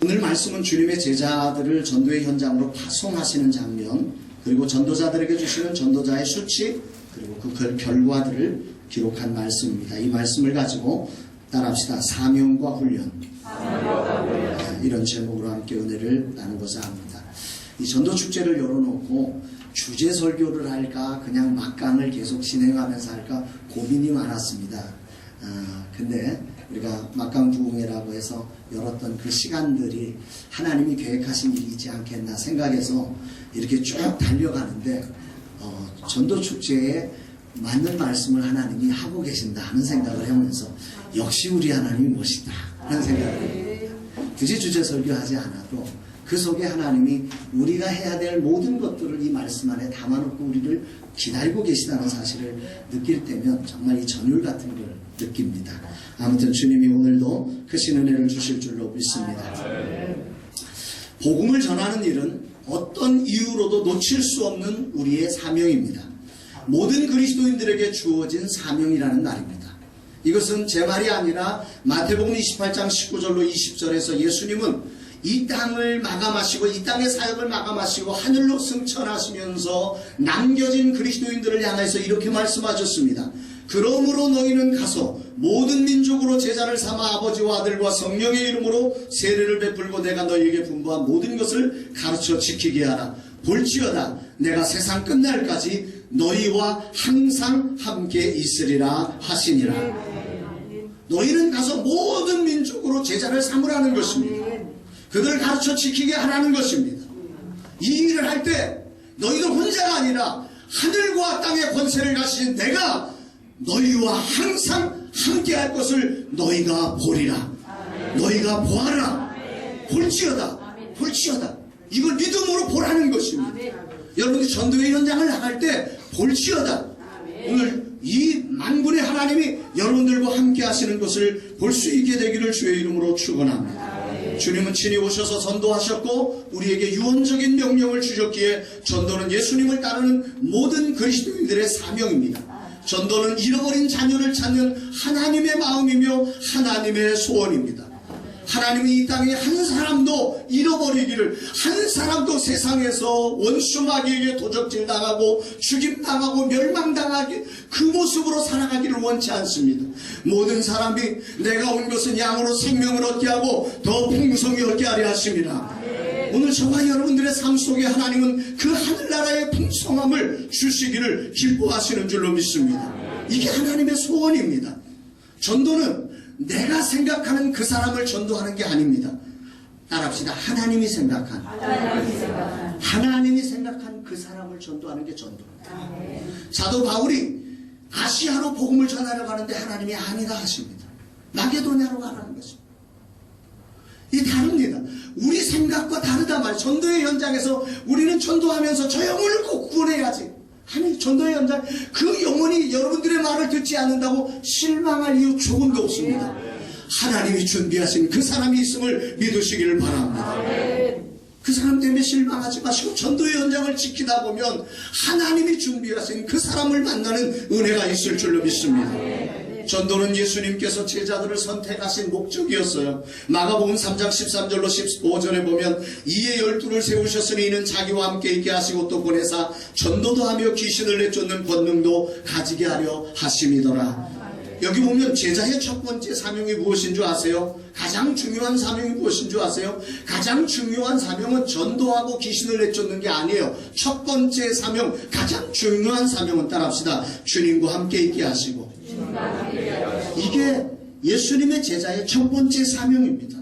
오늘 말씀은 주님의 제자들을 전도의 현장으로 파송하시는 장면, 그리고 전도자들에게 주시는 전도자의 수치, 그리고 그 결과들을 기록한 말씀입니다. 이 말씀을 가지고 따라합시다. 사명과 훈련. 이런 제목으로 함께 은혜를 나누고자 합니다. 이 전도축제를 열어놓고 주제 설교를 할까, 그냥 막강을 계속 진행하면서 할까 고민이 많았습니다. 근데 우리가 막강 부흥회라고 해서 열었던 그 시간들이 하나님이 계획하신 일이지 않겠나 생각해서 이렇게 쭉 달려가는데 전도축제에 맞는 말씀을 하나님이 하고 계신다 하는 생각을 하면서 역시 우리 하나님이 멋있다 하는 생각을 굳이 주제 설교하지 않아도 그 속에 하나님이 우리가 해야 될 모든 것들을 이 말씀 안에 담아놓고 우리를 기다리고 계시다는 사실을 느낄 때면 정말 이 전율 같은 걸 느낍니다. 아무튼 주님이 오늘도 크신 은혜를 주실 줄로 믿습니다. 복음을 전하는 일은 어떤 이유로도 놓칠 수 없는 우리의 사명입니다. 모든 그리스도인들에게 주어진 사명이라는 날입니다. 이것은 제 말이 아니라 마태복음 28장 19절로 20절에서 예수님은 이 땅을 마감하시고 이 땅의 사역을 마감하시고 하늘로 승천하시면서 남겨진 그리스도인들을 향해서 이렇게 말씀하셨습니다. 그러므로 너희는 가서 모든 민족으로 제자를 삼아 아버지와 아들과 성령의 이름으로 세례를 베풀고 내가 너희에게 분부한 모든 것을 가르쳐 지키게 하라. 볼지어다 내가 세상 끝날까지 너희와 항상 함께 있으리라 하시니라. 너희는 가서 모든 민족으로 제자를 삼으라는 것입니다. 그들을 가르쳐 지키게 하라는 것입니다. 이 일을 할 때 너희는 혼자가 아니라 하늘과 땅의 권세를 가지신 내가 너희와 항상 함께 할 것을 너희가 보리라. 너희가 보아라. 볼지어다. 볼지어다. 이걸 믿음으로 보라는 것입니다. 여러분들이 전도의 현장을 나갈 때 볼지어다. 오늘 이 만군의 하나님이 여러분들과 함께 하시는 것을 볼 수 있게 되기를 주의 이름으로 축원합니다. 주님은 친히 오셔서 전도하셨고 우리에게 유언적인 명령을 주셨기에 전도는 예수님을 따르는 모든 그리스도인들의 사명입니다. 전도는 잃어버린 자녀를 찾는 하나님의 마음이며 하나님의 소원입니다. 하나님이 이 땅에 한 사람도 잃어버리기를, 한 사람도 세상에서 원수 마귀에게 도적질 당하고 죽임 당하고 멸망당하기, 그 모습으로 살아가기를 원치 않습니다. 모든 사람이 내가 온 것은 양으로 생명을 얻게 하고 더 풍성히 얻게 하려 하십니다. 오늘 저와 여러분들의 삶 속에 하나님은 그 하늘나라의 풍성함을 주시기를 기뻐하시는 줄로 믿습니다. 이게 하나님의 소원입니다. 전도는 내가 생각하는 그 사람을 전도하는 게 아닙니다. 따라합시다. 하나님이 생각한 그 사람을 전도하는 게 전도입니다. 사도 바울이 아시아로 복음을 전하러 가는데 하나님이 아니다 하십니다. 마게도냐로 가라는 것입니다. 이 다릅니다. 우리 생각과 다르단 말이에요. 전도의 현장에서 우리는 전도하면서 저 영혼을 꼭 구원해야지. 아니, 전도의 현장, 그 영혼이 여러분들의 말을 듣지 않는다고 실망할 이유 조금도 없습니다. 하나님이 준비하신 그 사람이 있음을 믿으시기를 바랍니다. 그 사람 때문에 실망하지 마시고 전도의 현장을 지키다 보면 하나님이 준비하신 그 사람을 만나는 은혜가 있을 줄로 믿습니다. 전도는 예수님께서 제자들을 선택하신 목적이었어요. 마가복음 3장 13절로 15절에 보면 이에 12를 세우셨으니 이는 자기와 함께 있게 하시고 또 보내사 전도도 하며 귀신을 내쫓는 권능도 가지게 하려 하심이더라. 여기 보면 제자의 첫 번째 사명이 무엇인 줄 아세요? 가장 중요한 사명이 무엇인 줄 아세요? 가장 중요한 사명은 전도하고 귀신을 내쫓는 게 아니에요. 첫 번째 사명, 가장 중요한 사명은 따라합시다. 주님과 함께 있게 하시고. 이게 예수님의 제자의 첫 번째 사명입니다.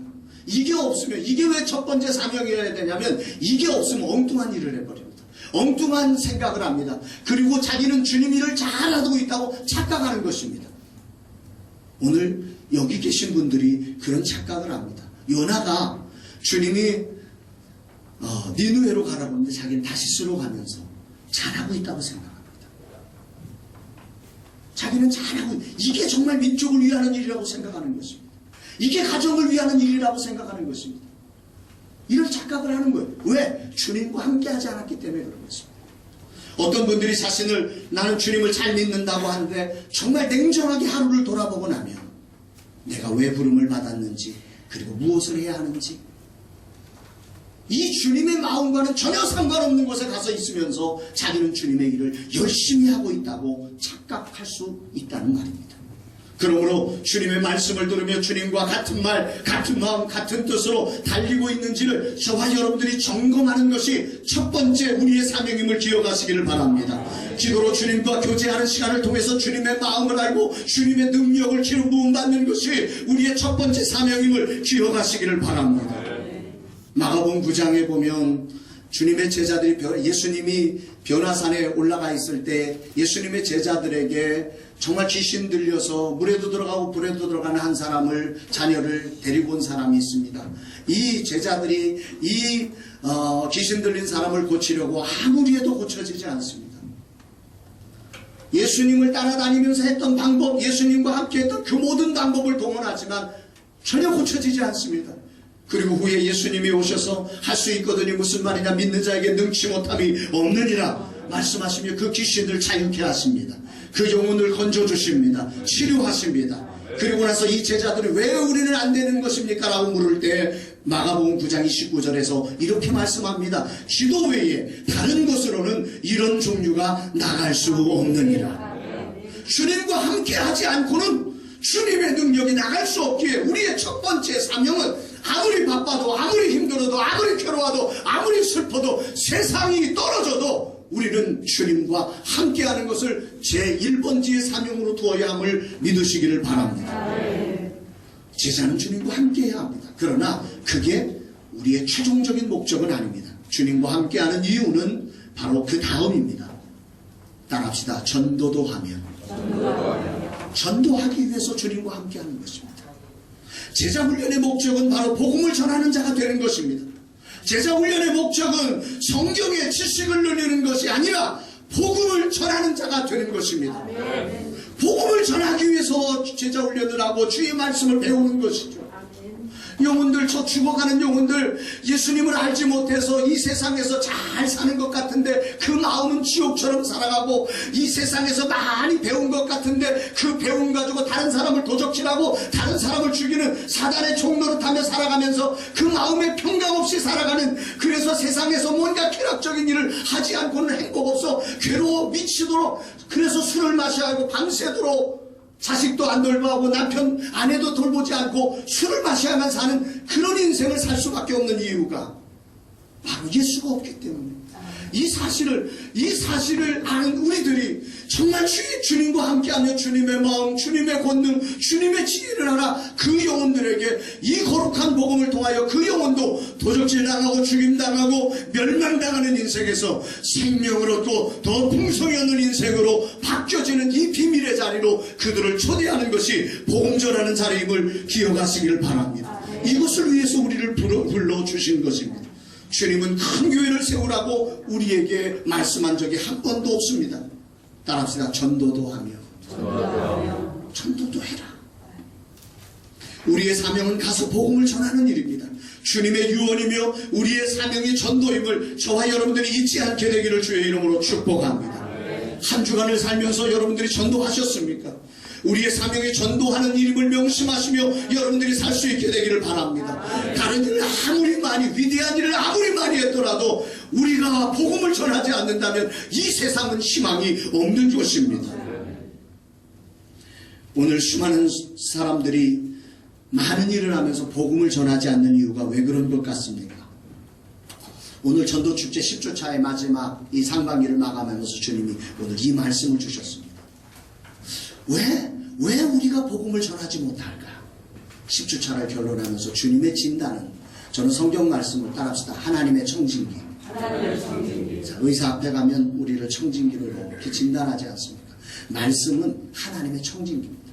이게 없으면, 이게 왜 첫 번째 사명이어야 되냐면 이게 없으면 엉뚱한 일을 해버립니다. 엉뚱한 생각을 합니다. 그리고 자기는 주님 일을 잘하고 있다고 착각하는 것입니다. 오늘 여기 계신 분들이 그런 착각을 합니다. 요나가 주님이 니느웨로 가라고 하는데 자기는 다시스로 가면서 잘하고 있다고 생각합니다. 자기는 잘하고, 이게 정말 민족을 위하는 일이라고 생각하는 것입니다. 이게 가정을 위하는 일이라고 생각하는 것입니다. 이런 착각을 하는 거예요. 왜? 주님과 함께 하지 않았기 때문에 그런 것입니다. 어떤 분들이 자신을 나는 주님을 잘 믿는다고 하는데 정말 냉정하게 하루를 돌아보고 나면 내가 왜 부름을 받았는지, 그리고 무엇을 해야 하는지, 이 주님의 마음과는 전혀 상관없는 곳에 가서 있으면서 자기는 주님의 일을 열심히 하고 있다고 착각할 수 있다는 말입니다. 그러므로 주님의 말씀을 들으며 주님과 같은 말, 같은 마음, 같은 뜻으로 달리고 있는지를 저와 여러분들이 점검하는 것이 첫 번째 우리의 사명임을 기억하시기를 바랍니다. 기도로 주님과 교제하는 시간을 통해서 주님의 마음을 알고 주님의 능력을 기름 부음 받는 것이 우리의 첫 번째 사명임을 기억하시기를 바랍니다. 마가복음 9장에 보면 주님의 제자들이 예수님이 변화산에 올라가 있을 때 예수님의 제자들에게 정말 귀신 들려서 물에도 들어가고 불에도 들어가는 한 사람을, 자녀를 데리고 온 사람이 있습니다. 이 제자들이 이 귀신 들린 사람을 고치려고 아무리 해도 고쳐지지 않습니다. 예수님을 따라다니면서 했던 방법, 예수님과 함께 했던 그 모든 방법을 동원하지만 전혀 고쳐지지 않습니다. 그리고 후에 예수님이 오셔서 할 수 있거든요. 무슨 말이냐, 믿는 자에게 능치 못함이 없느니라 말씀하시며 그 귀신들 자유케 하십니다. 그 영혼을 건져주십니다. 치료하십니다. 그리고 나서 이 제자들이 왜 우리는 안 되는 것입니까? 라고 물을 때 마가복음 9장 29절에서 이렇게 말씀합니다. 기도 외에 다른 곳으로는 이런 종류가 나갈 수 없느니라. 주님과 함께 하지 않고는 주님의 능력이 나갈 수 없기에 우리의 첫 번째 사명은 아무리 바빠도, 아무리 힘들어도, 아무리 괴로워도, 아무리 슬퍼도, 세상이 떨어져도 우리는 주님과 함께하는 것을 제1번지의 사명으로 두어야 함을 믿으시기를 바랍니다. 제자는 주님과 함께해야 합니다. 그러나 그게 우리의 최종적인 목적은 아닙니다. 주님과 함께하는 이유는 바로 그 다음입니다. 따라합시다. 전도도 하며. 전도하기 위해서 주님과 함께하는 것입니다. 제자 훈련의 목적은 바로 복음을 전하는 자가 되는 것입니다. 제자 훈련의 목적은 성경의 지식을 늘리는 것이 아니라 복음을 전하는 자가 되는 것입니다. 복음을 전하기 위해서 제자 훈련을 하고 주의 말씀을 배우는 것이죠. 영혼들, 저 죽어가는 영혼들, 예수님을 알지 못해서 이 세상에서 잘 사는 것 같은데 그 마음은 지옥처럼 살아가고, 이 세상에서 많이 배운 것 같은데 그 배움 가지고 다른 사람을 도적질하고 다른 사람을 죽이는 사단의 종노릇하며 살아가면서 그 마음에 평강 없이 살아가는, 그래서 세상에서 뭔가 쾌락적인 일을 하지 않고는 행복 없어 괴로워 미치도록, 그래서 술을 마셔야 하고 밤새도록 자식도 안 돌보고 남편 아내도 돌보지 않고 술을 마셔야만 사는 그런 인생을 살 수밖에 없는 이유가 바로 예수가 없기 때문입니다. 이 사실을 아는 우리들이 정말 주님과 함께하며 주님의 마음, 주님의 권능, 주님의 지혜를 알아 그 영혼들에게 이 거룩한 복음을 통하여 그 영혼도 도적질당하고 죽임당하고 멸망당하는 인생에서 생명을 얻고 더 풍성히 얻는 인생으로 바뀌어지는 이 비밀의 자리로 그들을 초대하는 것이 복음 전하는 자리임을 기억하시기를 바랍니다. 이것을 위해서 우리를 불러주신 것입니다. 주님은 큰 교회를 세우라고 우리에게 말씀한 적이 한 번도 없습니다. 따라합시다. 전도도 하며. 전도도 해라. 우리의 사명은 가서 복음을 전하는 일입니다. 주님의 유언이며 우리의 사명이 전도임을 저와 여러분들이 잊지 않게 되기를 주의 이름으로 축복합니다. 한 주간을 살면서 여러분들이 전도하셨습니까? 우리의 사명이 전도하는 일임을 명심하시며 여러분들이 살 수 있게 되기를 바랍니다. 다른 일을 아무리 많이, 위대한 일을 아무리 많이 했더라도 우리가 복음을 전하지 않는다면 이 세상은 희망이 없는 것입니다. 오늘 수많은 사람들이 많은 일을 하면서 복음을 전하지 않는 이유가 왜 그런 것 같습니까? 오늘 전도축제 10주차의 마지막 이 상반기를 마감하면서 주님이 오늘 이 말씀을 주셨습니다. 왜 우리가 복음을 전하지 못할까? 10주차를 결론하면서 주님의 진단은, 저는 성경 말씀을 따라합시다. 하나님의 청진기. 자, 의사 앞에 가면 우리를 청진기로 이렇게 진단하지 않습니까? 말씀은 하나님의 청진기입니다.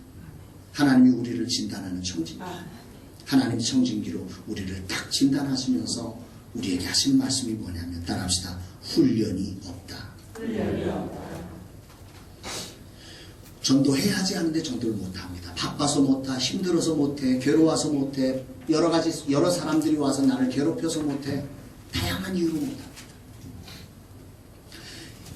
하나님이 우리를 진단하는 청진기. 하나님의 청진기로 우리를 딱 진단하시면서 우리에게 하시는 말씀이 뭐냐면, 따라합시다. 훈련이 없다. 전도해야 하지 않는데 전도를 못합니다. 바빠서 못하, 힘들어서 못해, 괴로워서 못해, 여러 사람들이 와서 나를 괴롭혀서 못해, 다양한 이유로 못합니다.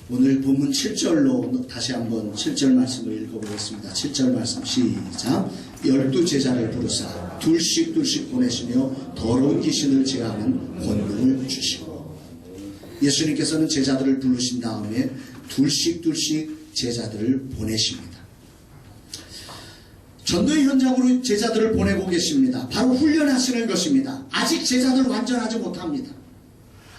오늘 본문 7절로 다시 한번 7절 말씀을 읽어보겠습니다. 7절 말씀 시작. 12 제자를 부르사 둘씩 보내시며 더러운 귀신을 제하는 권능을 주시고, 예수님께서는 제자들을 부르신 다음에 둘씩 제자들을 보내십니다. 전도의 현장으로 제자들을 보내고 계십니다. 바로 훈련하시는 것입니다. 아직 제자들 완전하지 못합니다.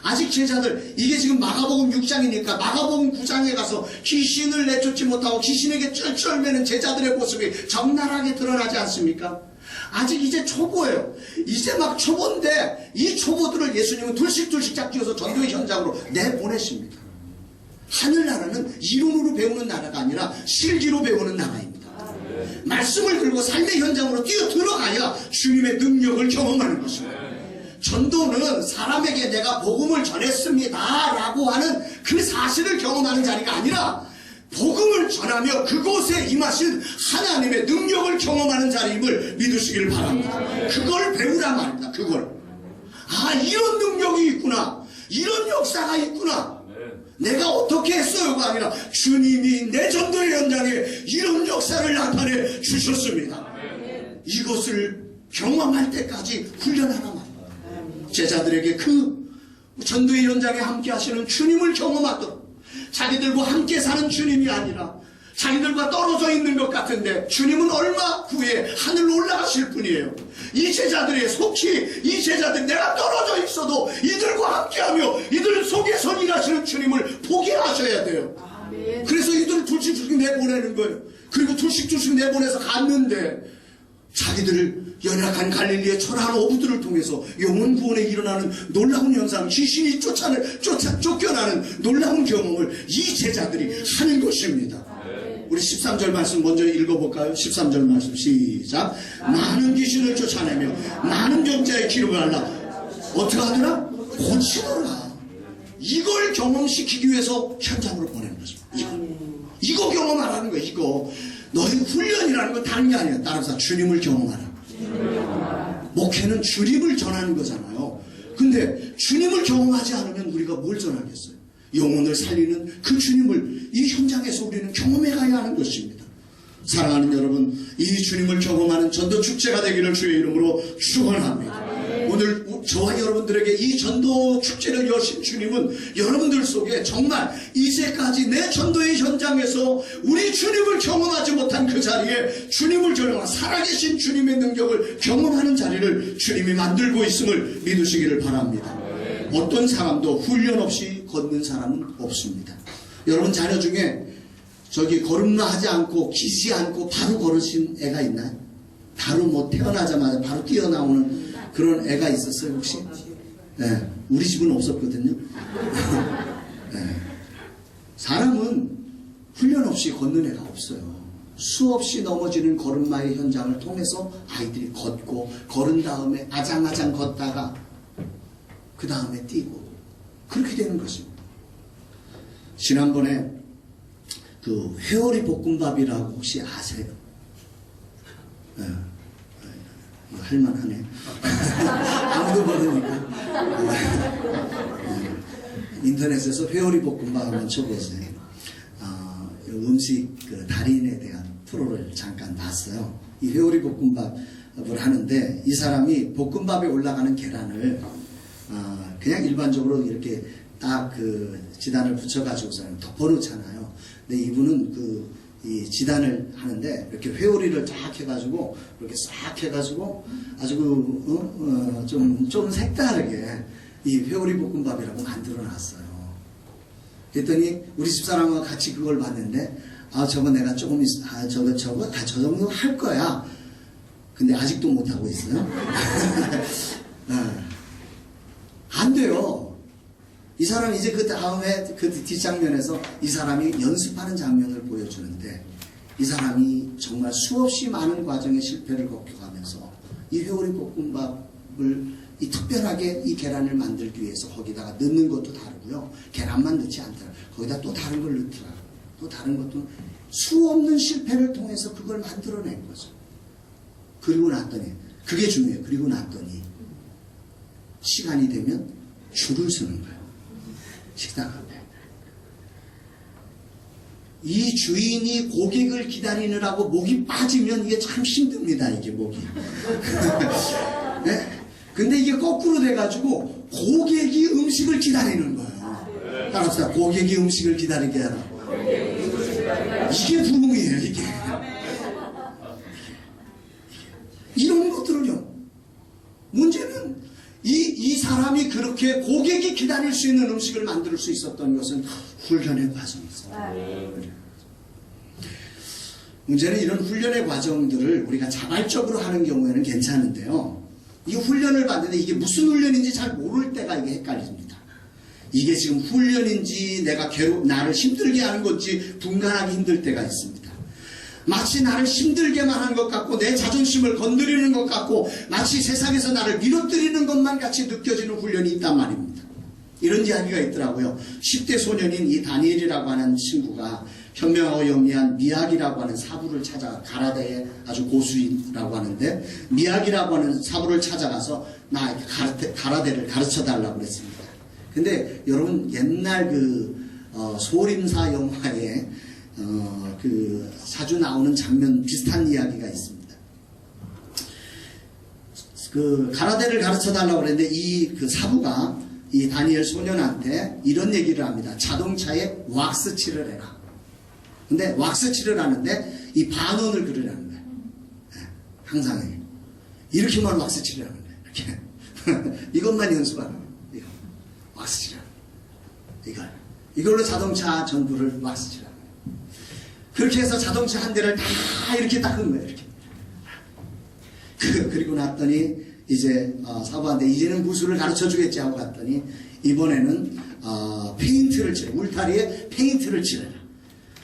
아직 제자들, 이게 지금 마가복음 6장이니까 마가복음 9장에 가서 귀신을 내쫓지 못하고 귀신에게 쩔쩔매는 제자들의 모습이 적나라하게 드러나지 않습니까? 아직 이제 초보예요. 이제 막 초보인데 이 초보들을 예수님은 둘씩 짝지어서 전도의 현장으로 내보내십니다. 하늘나라는 이론으로 배우는 나라가 아니라 실기로 배우는 나라입니다. 말씀을 들고 삶의 현장으로 뛰어들어가야 주님의 능력을 경험하는 것입니다. 전도는 사람에게 내가 복음을 전했습니다 라고 하는 그 사실을 경험하는 자리가 아니라 복음을 전하며 그곳에 임하신 하나님의 능력을 경험하는 자리임을 믿으시길 바랍니다. 그걸 배우란 말입니다. 그걸. 아, 이런 능력이 있구나, 이런 역사가 있구나, 내가 어떻게 했어요가 아니라 주님이 내 전도의 현장에 이런 역사를 나타내 주셨습니다. 이것을 경험할 때까지 훈련하란 말입니다. 제자들에게 그 전도의 현장에 함께 하시는 주님을 경험하도록, 자기들과 함께 사는 주님이 아니라 자기들과 떨어져 있는 것 같은데 주님은 얼마 후에 하늘로 올라가실 분이에요. 이 제자들의 속히 이 제자들, 내가 떨어져 있어도 이들과 함께하며 이들 속에서 일하시는 주님을 보게 하셔야 돼요. 그래서 이들을 둘씩 내보내는 거예요. 그리고 둘씩 내보내서 갔는데 자기들을 연약한 갈릴리의 초라한 어부들을 통해서 영혼 구원에 일어나는 놀라운 현상, 귀신이 쫓겨나는 놀라운 경험을 이 제자들이 하는 것입니다. 우리 13절 말씀 먼저 읽어볼까요? 13절 말씀 시작. 많은 귀신을 쫓아내며 많은 병자의 기록을 알라. 어떻게 하더라? 고치더라. 이걸 경험시키기 위해서 현장으로 보내는 것입니다. 이거 경험하라는 거예요. 이거 너희 훈련이라는 건 다른 게 아니에요. 따라서 주님을 경험하라. 목회는 주님을 전하는 거잖아요. 근데 주님을 경험하지 않으면 우리가 뭘 전하겠어요? 영혼을 살리는 그 주님을 이 현장에서 우리는 경험해 가야 하는 것입니다. 사랑하는 여러분, 이 주님을 경험하는 전도 축제가 되기를 주의 이름으로 축원합니다. 오늘 저와 여러분들에게 이 전도 축제를 여신 주님은 여러분들 속에 정말 이제까지 내 전도의 현장에서 우리 주님을 경험하지 못한 그 자리에 주님을 경험한 살아계신 주님의 능력을 경험하는 자리를 주님이 만들고 있음을 믿으시기를 바랍니다. 어떤 사람도 훈련 없이 걷는 사람은 없습니다. 여러분 자녀 중에 저기 걸음마 하지 않고 기지 않고 바로 걸으신 애가 있나요? 바로 뭐 태어나자마자 바로 뛰어나오는 그런 애가 있었어요 혹시? 네, 우리 집은 없었거든요. 네. 사람은 훈련 없이 걷는 애가 없어요. 수없이 넘어지는 걸음마의 현장을 통해서 아이들이 걷고, 걸은 다음에 아장아장 걷다가 그 다음에 뛰고, 그렇게 되는 것입니다. 지난번에 그 회오리 볶음밥이라고 혹시 아세요? 네. 할만하네. 아무도 모르니까. 인터넷에서 회오리 볶음밥 한번 쳐보세요. 음식 그 달인에 대한 프로를 잠깐 봤어요. 이 회오리 볶음밥을 하는데 이 사람이 볶음밥에 올라가는 계란을 그냥 일반적으로 이렇게 딱 그 지단을 붙여가지고서는 덮어놓잖아요. 근데 이분은 이 지단을 하는데 이렇게 회오리를 쫙 해가지고 이렇게 싹 해가지고 아주 좀 색다르게 이 회오리 볶음밥이라고 만들어놨어요. 그랬더니 우리 집사람과 같이 그걸 봤는데 저거 내가 조금 저 정도 할 거야. 근데 아직도 못 하고 있어요. 안 돼요. 이 사람이 이제 그 다음에 그 뒷장면에서 이 사람이 연습하는 장면을 보여주는데 이 사람이 정말 수없이 많은 과정의 실패를 겪어가면서 이 회오리 볶음밥을 이 특별하게 이 계란을 만들기 위해서 거기다가 넣는 것도 다르고요. 계란만 넣지 않더라. 거기다 또 다른 걸 넣더라. 또 다른 것도 수없는 실패를 통해서 그걸 만들어낸 거죠. 그리고 났더니 그게 중요해요. 그리고 났더니 시간이 되면 줄을 서는 거예요. 식당 앞에. 이 주인이 고객을 기다리느라고 목이 빠지면 이게 참 힘듭니다. 이게 목이. 네? 근데 이게 거꾸로 돼가지고 고객이 음식을 기다리는 거예요. 따라서 고객이 음식을 기다리게 하라. 이게 부흥이에요. 이게. 이런 것들은요. 문제는 이 사람이 그렇게 고객이 기다릴 수 있는 음식을 만들 수 있었던 것은 훈련의 과정이었어요. 문제는 이런 훈련의 과정들을 우리가 자발적으로 하는 경우에는 괜찮은데요. 이 훈련을 받는데 이게 무슨 훈련인지 잘 모를 때가 이게 헷갈립니다. 이게 지금 훈련인지 내가 나를 힘들게 하는 건지 분간하기 힘들 때가 있습니다. 마치 나를 힘들게만 하는 것 같고 내 자존심을 건드리는 것 같고 마치 세상에서 나를 밀어뜨리는 것만 같이 느껴지는 훈련이 있단 말입니다. 이런 이야기가 있더라고요. 10대 소년인 이 다니엘이라고 하는 친구가 현명하고 영리한 미학이라고 하는 사부를 찾아 가라데의 아주 고수이라고 하는데 미학이라고 하는 사부를 찾아가서 나 가라데를 가르쳐달라고 그랬습니다. 근데 여러분 옛날 소림사 영화에 그 자주 나오는 장면 비슷한 이야기가 있습니다. 그 가라데를 가르쳐달라고 그랬는데 그 사부가 이 다니엘 소년한테 이런 얘기를 합니다. 자동차에 왁스칠을 해라. 근데 왁스칠을 하는데 이 반원을 그리라는 거예요. 네, 항상 이렇게만 왁스칠을 하는 거예요. 이렇게 이것만 연습하는 거예요. 이거 왁스칠을 이걸로 자동차 전부를 왁스칠하는 거예요. 그렇게 해서 자동차 한 대를 다 이렇게 닦은 거예요. 이렇게. 그리고 났더니 이제 사부한테 이제는 무술을 가르쳐 주겠지 하고 갔더니 이번에는 페인트를 칠해. 울타리에 페인트를 칠해라.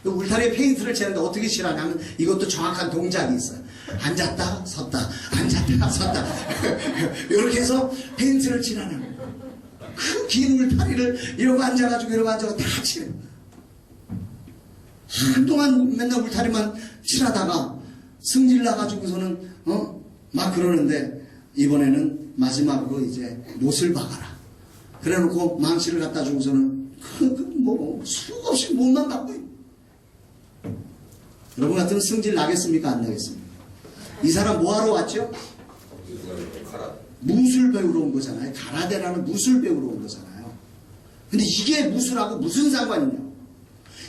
울타리에 페인트를 칠하는데 어떻게 칠하냐면 이것도 정확한 동작이 있어요. 앉았다 섰다 앉았다 섰다 이렇게 해서 페인트를 칠하는 그 긴 울타리를 이러고 앉아가지고 이러고 앉아가지고 다 칠해요. 한동안 맨날 울타리만 칠하다가 승질 나가지고서는 막 그러는데 이번에는 마지막으로 이제 못을 박아라. 그래놓고 망치를 갖다 주고서는 수없이 못만 박고 있는. 여러분 같으면 승질 나겠습니까? 안 나겠습니까? 이 사람 뭐하러 왔죠? 무술 배우러 온 거잖아요. 가라데라는 무술 배우러 온 거잖아요. 근데 이게 무술하고 무슨 상관이냐?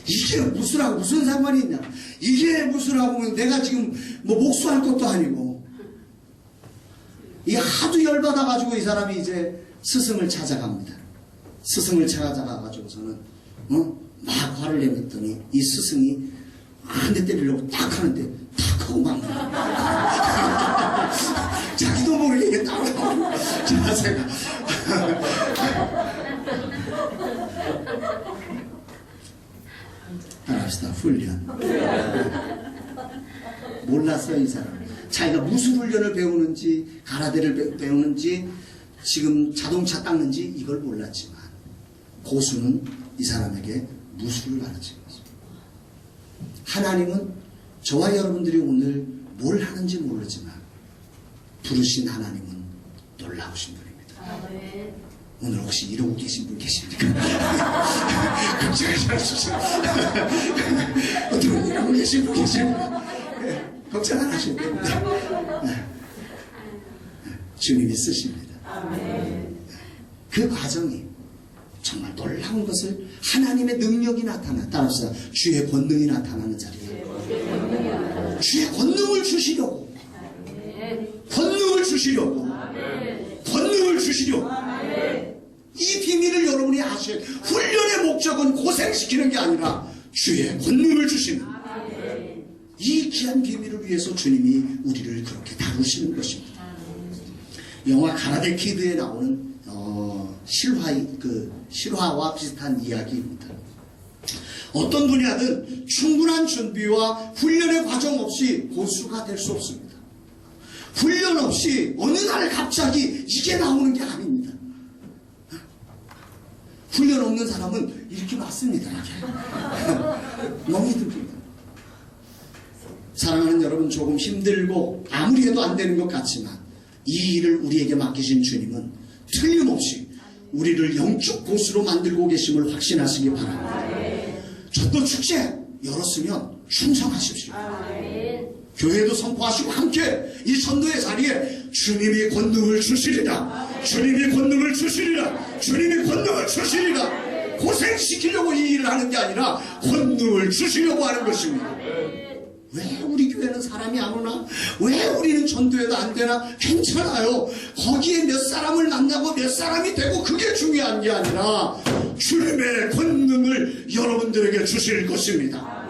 이게 무술하고 무슨 상관이 있냐? 이게 무술하고 내가 지금 목수할 것도 아니고. 이게 하도 열받아가지고 이 사람이 이제 스승을 찾아갑니다. 스승을 찾아가가지고서는 막 화를 내밀더니 이 스승이 한 대 때리려고 딱 하는데 탁 하고 막 자기도 모르게 이게 딱 나오는 자세가 따라합시다. 훈련. 몰랐어요 이 사람. 자기가 무슨 훈련을 배우는지 가라데를 배우는지 지금 자동차 닦는지 이걸 몰랐지만 고수는 이 사람에게 무술을 가르친 것입니다. 하나님은 저와 여러분들이 오늘 뭘 하는지 모르지만 부르신 하나님은 놀라우신 분입니다. 오늘 혹시 이러고 계신 분 계십니까? 걱정하지 마십시오. 어떻게 이러고 계신 분 계십니까? 걱정 안 하셔도 됩니다. 주님이 쓰십니다. 그 과정이 정말 놀라운 것을 하나님의 능력이 나타나 따라서 주의 권능이 나타나는 자리에 주의 권능을 주시려고 권능을 주시려고 권능을 주시려고 이 비밀을 여러분이 아셔야 돼요. 훈련의 목적은 고생시키는 게 아니라 주의 권능을 주시는 이 귀한 비밀을 위해서 주님이 우리를 그렇게 다루시는 것입니다. 영화 가라데 키드에 나오는 실화와 비슷한 이야기입니다. 어떤 분야든 충분한 준비와 훈련의 과정 없이 고수가 될 수 없습니다. 훈련 없이 어느 날 갑자기 이게 나오는 게 아닙니다. 훈련 없는 사람은 이렇게 맞습니다. 너무 힘듭니다. 사랑하는 여러분, 조금 힘들고 아무리 해도 안 되는 것 같지만 이 일을 우리에게 맡기신 주님은 틀림없이 우리를 영적 고수로 만들고 계심을 확신하시기 바랍니다. 전도 축제 열었으면 충성하십시오. 교회도 선포하시고 함께 이 전도의 자리에 주님이 권능을 주시리라. 주님이 권능을 주시리라. 주님이 권능을 주시리라. 고생시키려고 이 일을 하는 게 아니라 권능을 주시려고 하는 것입니다. 왜 우리 교회는 사람이 안 오나? 왜 우리는 전도해도 안 되나? 괜찮아요. 거기에 몇 사람을 만나고 몇 사람이 되고 그게 중요한 게 아니라 주님의 권능을 여러분들에게 주실 것입니다.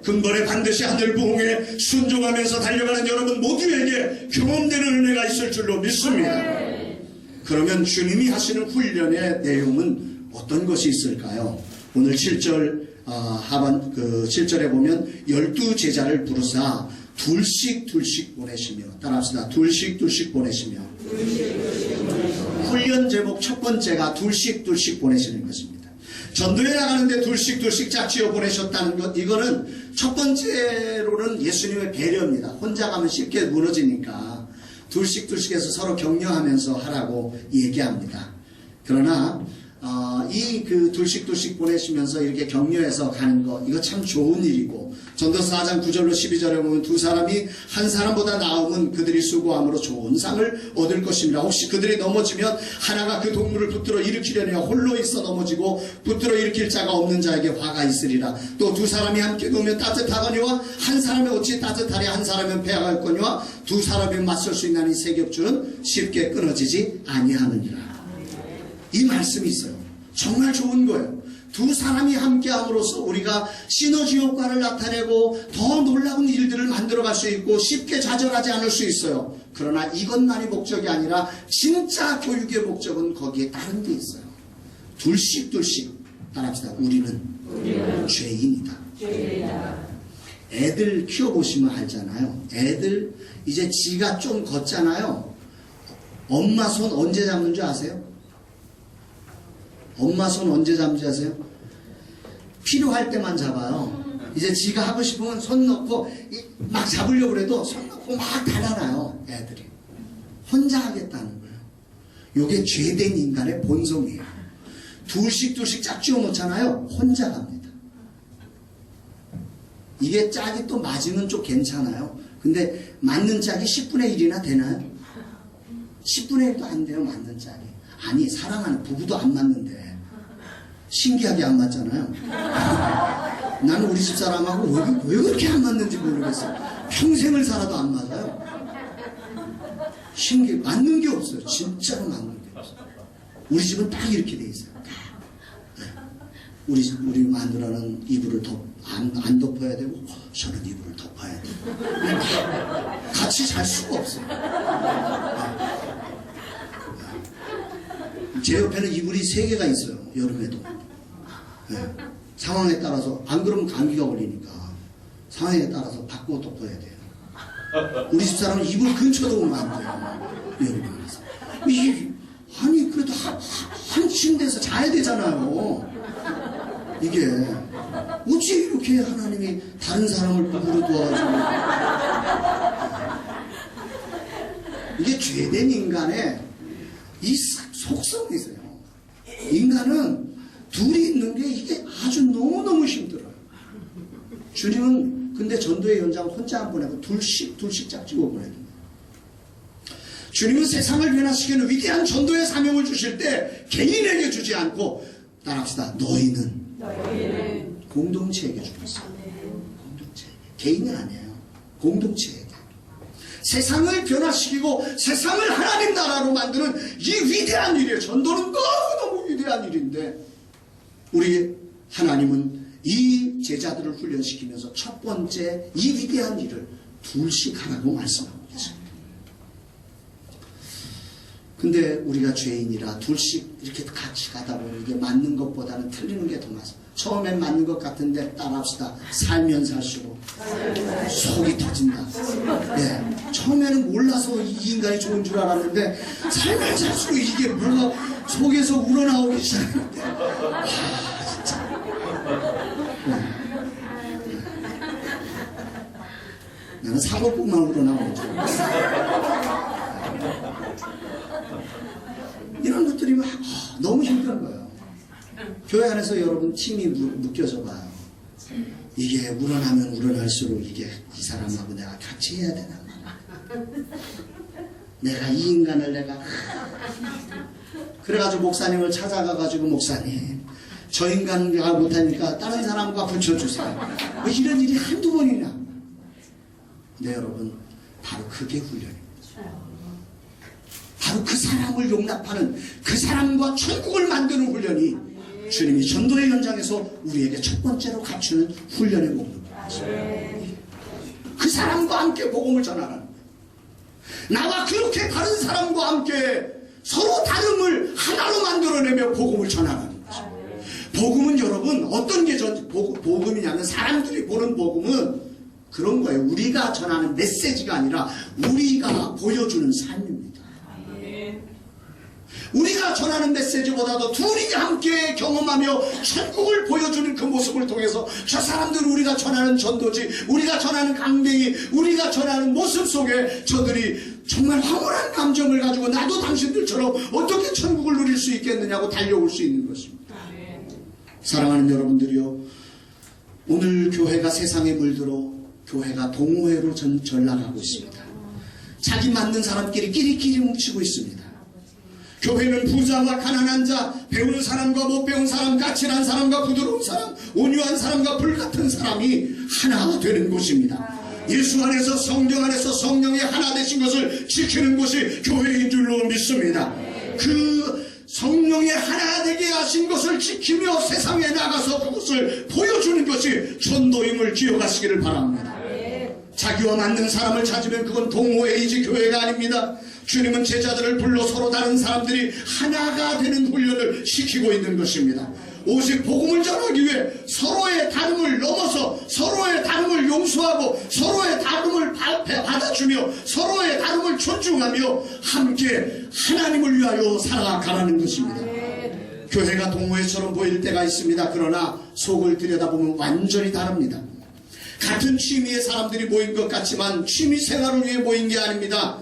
근본에 반드시 하늘 부흥에 순종하면서 달려가는 여러분 모두에게 경험되는 은혜가 있을 줄로 믿습니다. 그러면 주님이 하시는 훈련의 내용은 어떤 것이 있을까요? 오늘 7절 하반 7절에 보면 12제자를 부르사 둘씩 보내시며, 따라합시다. 둘씩 보내시며. 훈련 제목 첫 번째가 둘씩 보내시는 것입니다. 전도에 나가는데 둘씩 짝지어 보내셨다는 것, 이거는 첫 번째로는 예수님의 배려입니다. 혼자 가면 쉽게 무너지니까 둘씩 해서 서로 격려하면서 하라고 얘기합니다. 그러나 이 둘씩 보내시면서 이렇게 격려해서 가는 거, 이거 참 좋은 일이고, 전도서 4장 9절로 12절에 보면 두 사람이 한 사람보다 나으면 그들이 수고함으로 좋은 상을 얻을 것입니다. 혹시 그들이 넘어지면 하나가 그 동물을 붙들어 일으키려니와 홀로 있어 넘어지고 붙들어 일으킬 자가 없는 자에게 화가 있으리라. 또 두 사람이 함께 누우면 따뜻하거니와 한 사람의 옷이 따뜻하리 한 사람은 패하겠거니와 두 사람이 맞설 수 있나니 세 겹줄은 쉽게 끊어지지 아니하느니라. 이 말씀이 있어요. 정말 좋은 거예요. 두 사람이 함께함으로써 우리가 시너지 효과를 나타내고 더 놀라운 일들을 만들어갈 수 있고 쉽게 좌절하지 않을 수 있어요. 그러나 이것만이 목적이 아니라 진짜 교육의 목적은 거기에 다른 데 있어요. 둘씩 따라합시다. 우리는 죄인이다. 애들 키워보시면 알잖아요. 애들 이제 지가 좀 걷잖아요. 엄마 손 언제 잡는 줄 아세요? 엄마 손 언제 잡는지 아세요? 필요할 때만 잡아요. 이제 지가 하고 싶으면 손 넣고 막 잡으려고 해도 손 넣고 막 달아나요. 애들이 혼자 하겠다는 거예요. 이게 죄된 인간의 본성이에요. 둘씩 짝지어 놓잖아요. 혼자 갑니다. 이게 짝이 또 맞으면 좀 괜찮아요. 근데 맞는 짝이 10분의 1이나 되나요? 10분의 1도 안 돼요. 맞는 짝이. 아니, 사랑하는 부부도 안 맞는데 신기하게 안 맞잖아요. 나는 우리 집사람하고 왜 그렇게 안 맞는지 모르겠어요. 평생을 살아도 안 맞아요. 신기해. 맞는 게 없어요. 진짜로 맞는 게 없어요. 우리 집은 딱 이렇게 돼 있어요. 네. 우리 마누라는 이불을 안 덮어야 되고 저는 이불을 덮어야 돼요. 같이 잘 수가 없어요. 제 옆에는 이불이 3개가 있어요. 여름에도. 네. 상황에 따라서, 안 그러면 감기가 걸리니까 상황에 따라서 바꾸고 덮어야 돼요. 우리 집사람은 이불 근처도 오면 안 돼요. 여름에서. 아니 그래도 한 침대에서 자야 되잖아요. 이게 어찌 이렇게 하나님이 다른 사람을 부부로 도와주고. 이게 죄된 인간의 이 속성이 있어요. 인간은 둘이 있는 게 이게 아주 너무너무 힘들어요. 주님은 근데 전도의 연장을 혼자 안 보내고 둘씩 짝지고 보내요. 주님은 세상을 변화시키는 위대한 전도의 사명을 주실 때 개인에게 주지 않고, 따라합시다. 너희는 공동체에게 주겠어요. 공동체에게. 개인이 아니에요. 공동체에게. 세상을 변화시키고 세상을 하나님 나라로 만드는 이 위대한 일이에요. 전도는 너무너무 위대한 일인데, 우리 하나님은 이 제자들을 훈련시키면서 첫 번째 이 위대한 일을 둘씩 하라고 말씀하고 계십니다. 근데 우리가 죄인이라 둘씩 이렇게 같이 가다 보면 이게 맞는 것보다는 틀리는 게 더 많습니다. 처음엔 맞는 것 같은데 따라합시다. 살면 살수록 속이 터진다. 네. 처음에는 몰라서 이 인간이 좋은 줄 알았는데 살면 살수록 이게 뭐가 속에서 우러나오기 시작했는데, 진짜. 나는 사고뿐만 우러나오죠. 이런 것들이 막 너무 힘든 거예요. 교회 안에서 여러분 팀이 묶여서 봐요. 이게 우러나면 우러날수록 이게 이 사람하고 내가 같이 해야 되나 내가 이 인간을 내가 그래가지고 목사님을 찾아가가지고 목사님 저 인간과 못하니까 다른 사람과 붙여주세요. 왜 이런 일이 한두 번이냐. 네 여러분 바로 그게 훈련입니다. 바로 그 사람을 용납하는 그 사람과 천국을 만드는 훈련이 주님이 전도의 현장에서 우리에게 첫 번째로 갖추는 훈련의 목록입니다. 그 사람과 함께 복음을 전하는 나와 그렇게 다른 사람과 함께 서로 다름을 하나로 만들어내며 복음을 전하는 거죠. 복음은 여러분 어떤 게 복음이냐면 사람들이 보는 복음은 그런 거예요. 우리가 전하는 메시지가 아니라 우리가 보여주는 삶입니다. 우리가 전하는 메시지보다도 둘이 함께 경험하며 천국을 보여주는 그 모습을 통해서 저 사람들은 우리가 전하는 전도지, 우리가 전하는 강냉이, 우리가 전하는 모습 속에 저들이 정말 황홀한 감정을 가지고 나도 당신들처럼 어떻게 천국을 누릴 수 있겠느냐고 달려올 수 있는 것입니다. 사랑하는 여러분들이요, 오늘 교회가 세상에 물들어 교회가 동호회로 전락하고 있습니다. 자기 맞는 사람끼리 끼리끼리 뭉치고 있습니다. 교회는 부자와 가난한 자, 배운 사람과 못 배운 사람, 까칠한 사람과 부드러운 사람, 온유한 사람과 불같은 사람이 하나 되는 곳입니다. 예수 안에서 성령 안에서 성령이 하나 되신 것을 지키는 곳이 교회인 줄로 믿습니다. 그 성령이 하나 되게 하신 것을 지키며 세상에 나가서 그것을 보여주는 것이 전도임을 기억하시기를 바랍니다. 자기와 맞는 사람을 찾으면 그건 동호회이지 교회가 아닙니다. 주님은 제자들을 불러 서로 다른 사람들이 하나가 되는 훈련을 시키고 있는 것입니다. 오직 복음을 전하기 위해 서로의 다름을 넘어서 서로의 다름을 용서하고 서로의 다름을 받아주며 서로의 다름을 존중하며 함께 하나님을 위하여 살아가라는 것입니다. 교회가 동호회처럼 보일 때가 있습니다. 그러나 속을 들여다보면 완전히 다릅니다. 같은 취미의 사람들이 모인 것 같지만 취미 생활을 위해 모인 게 아닙니다.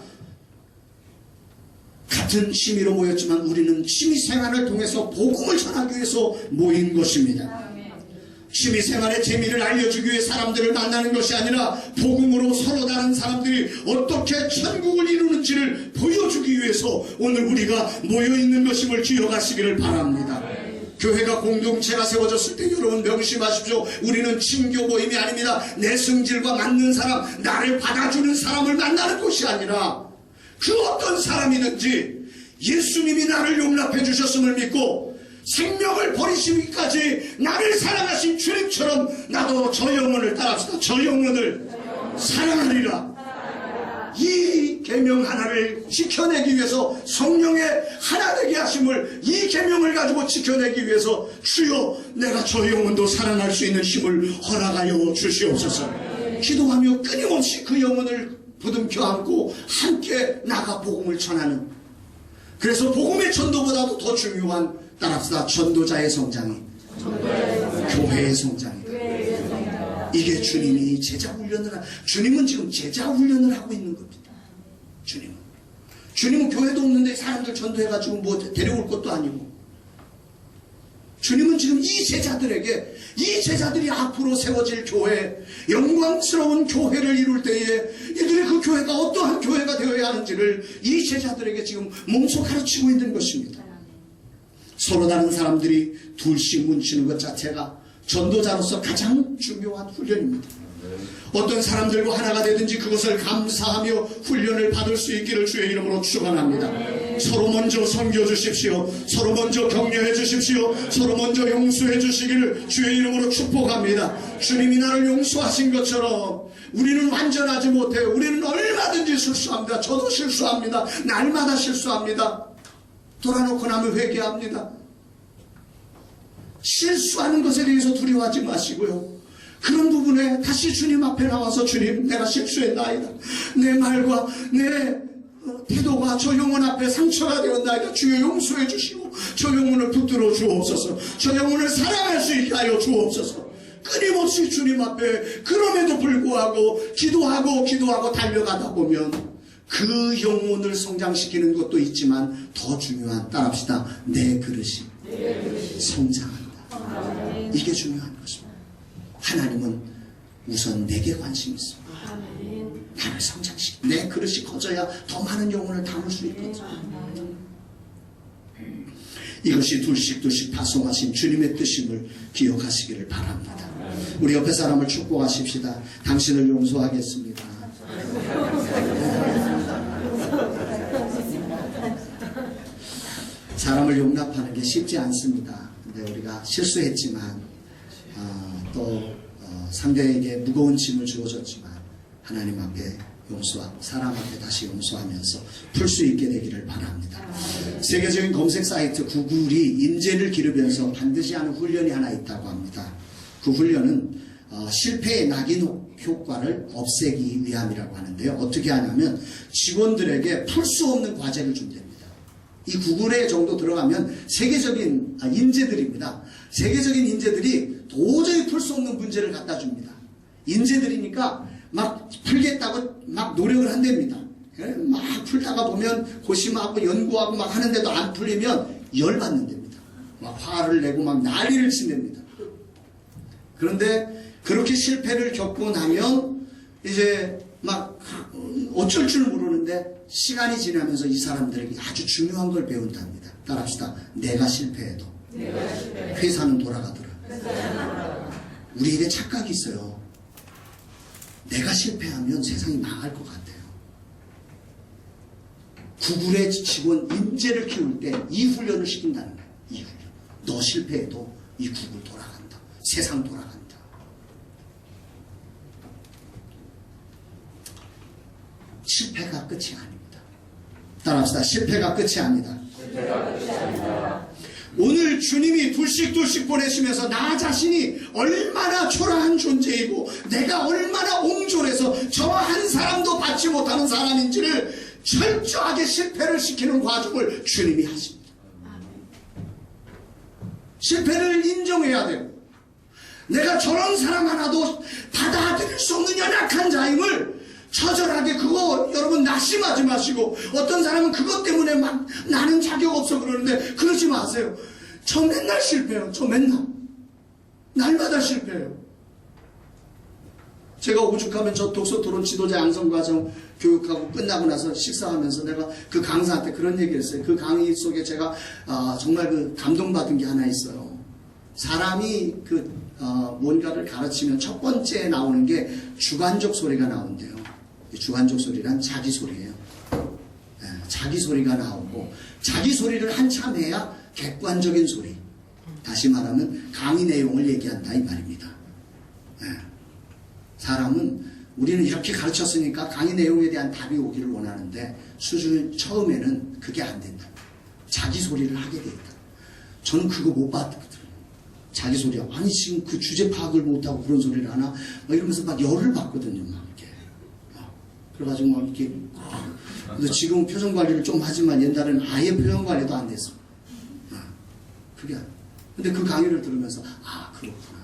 같은 취미로 모였지만 우리는 취미 생활을 통해서 복음을 전하기 위해서 모인 것입니다. 취미 생활의 재미를 알려주기 위해 사람들을 만나는 것이 아니라 복음으로 서로 다른 사람들이 어떻게 천국을 이루는지를 보여주기 위해서 오늘 우리가 모여있는 것임을 기억하시기를 바랍니다. 교회가 공동체가 세워졌을 때 여러분 명심하십시오. 우리는 친교 모임이 아닙니다. 내 성질과 맞는 사람, 나를 받아주는 사람을 만나는 곳이 아니라 그 어떤 사람이든지 예수님이 나를 용납해 주셨음을 믿고 생명을 버리시기까지 나를 사랑하신 주님처럼 나도 저 영혼을 따라합시다. 저 영혼을 사랑하리라. 이 계명 하나를 지켜내기 위해서 성령의 하나 되게 하심을 이 계명을 가지고 지켜내기 위해서 주여 내가 저 영혼도 사랑할 수 있는 힘을 허락하여 주시옵소서. 기도하며 끊임없이 그 영혼을 부둥켜 안고 함께 나가 복음을 전하는, 그래서 복음의 전도보다도 더 중요한 따라합시다. 전도자의 성장이 교회의 성장이 이게 주님이 제자 훈련을 주님은 지금 제자 훈련을 하고 있는 겁니다. 주님은 교회도 없는데 사람들 전도해가지고 뭐 데려올 것도 아니고, 주님은 지금 이 제자들에게, 이 제자들이 앞으로 세워질 교회, 영광스러운 교회를 이룰 때에 이들의 그 교회가 어떠한 교회가 되어야 하는지를 이 제자들에게 지금 몸소 가르치고 있는 것입니다. 서로 다른 사람들이 둘씩 뭉치는 것 자체가 전도자로서 가장 중요한 훈련입니다. 어떤 사람들과 하나가 되든지 그것을 감사하며 훈련을 받을 수 있기를 주의 이름으로 축원합니다. 서로 먼저 섬겨주십시오. 서로 먼저 격려해 주십시오. 서로 먼저 용서해 주시기를 주의 이름으로 축복합니다. 주님이 나를 용서하신 것처럼 우리는 완전하지 못해요. 우리는 얼마든지 실수합니다. 저도 실수합니다. 날마다 실수합니다. 돌아놓고 나면 회개합니다. 실수하는 것에 대해서 두려워하지 마시고요, 그런 부분에 다시 주님 앞에 나와서 주님, 내가 실수했나이다. 내 말과 내 태도가 저 영혼 앞에 상처가 되었나이다. 주여 용서해 주시고 저 영혼을 붙들어 주옵소서. 저 영혼을 사랑할 수 있게 하여 주옵소서. 끊임없이 주님 앞에 그럼에도 불구하고 기도하고 달려가다 보면 그 영혼을 성장시키는 것도 있지만 더 중요한, 따라합시다, 내 그릇이 성장한다. 이게 중요한 것입니다. 하나님은 우선 내게 관심이 있습니다. 나를 성장시키고 내 그릇이 커져야 더 많은 영혼을 담을 수 있거든요. 이것이 둘씩 파송하신 주님의 뜻임을 기억하시기를 바랍니다. 우리 옆에 사람을 축복하십시다. 당신을 용서하겠습니다. 사람을 용납하는 게 쉽지 않습니다. 근데 우리가 실수했지만 또 상대에게 무거운 짐을 주어졌지만 하나님 앞에 용서하고 사람 앞에 다시 용서하면서 풀 수 있게 되기를 바랍니다. 세계적인 검색 사이트 구글이 인재를 기르면서 반드시 하는 훈련이 하나 있다고 합니다. 그 훈련은 실패의 낙인 효과를 없애기 위함이라고 하는데요. 어떻게 하냐면 직원들에게 풀 수 없는 과제를 준답니다. 이 구글에 정도 들어가면 세계적인 인재들입니다. 세계적인 인재들이 도저히 풀 수 없는 문제를 갖다 줍니다. 인재들이니까 막 풀겠다고 막 노력을 한답니다. 막 풀다가 보면 고심하고 연구하고 막 하는데도 안 풀리면 열받는답니다. 막 화를 내고 막 난리를 친답니다. 그런데 그렇게 실패를 겪고 나면 이제 막 어쩔 줄 모르는데 시간이 지나면서 이 사람들에게 아주 중요한 걸 배운답니다. 따라합시다. 내가 실패해도 회사는 돌아가더라. 우리에게 착각이 있어요. 내가 실패하면 세상이 망할 것 같아요. 구글의 직원 인재를 키울 때 이 훈련을 시킨다는 거예요. 이 훈련. 너 실패해도 이 구글 돌아간다. 세상 돌아간다. 실패가 끝이 아닙니다. 따라합시다. 실패가 끝이 아니다. 오늘 주님이 둘씩 보내시면서 나 자신이 얼마나 초라한 존재이고 내가 얼마나 옹졸해서 저와 한 사람도 받지 못하는 사람인지를 철저하게 실패를 시키는 과정을 주님이 하십니다. 실패를 인정해야 돼요. 내가 저런 사람 하나도 받아들일 수 없는 연약한 자임을 처절하게 그거 여러분 낙심하지 마시고 어떤 사람은 그것 때문에 막 나는 자격 없어 그러는데 그러지 마세요. 저 맨날 실패해요. 저 맨날 날마다 실패해요. 제가 오죽하면 저 독서토론 지도자 양성과정 교육하고 끝나고 나서 식사하면서 내가 그 강사한테 그런 얘기를 했어요. 그 강의 속에 제가 정말 그 감동받은 게 하나 있어요. 사람이 뭔가를 가르치면 첫 번째 나오는 게 주관적 소리가 나온대요. 주관적 소리란 자기 소리예요. 자기 소리가 나오고 자기 소리를 한참 해야 객관적인 소리. 다시 말하면 강의 내용을 얘기한다 이 말입니다. 사람은 우리는 이렇게 가르쳤으니까 강의 내용에 대한 답이 오기를 원하는데 수준 처음에는 그게 안 된다. 자기 소리를 하게 돼 있다. 저는 그거 못 봤거든요. 자기 소리. 아니 지금 그 주제 파악을 못하고 그런 소리를 하나? 막 이러면서 막 열을 받거든요. 막 이렇게. 그래가지고 막 이렇게. 근데 지금 표정 관리를 좀 하지만 옛날에는 아예 표정 관리도 안 됐어. 그게. 근데 그 강의를 들으면서 그렇구나.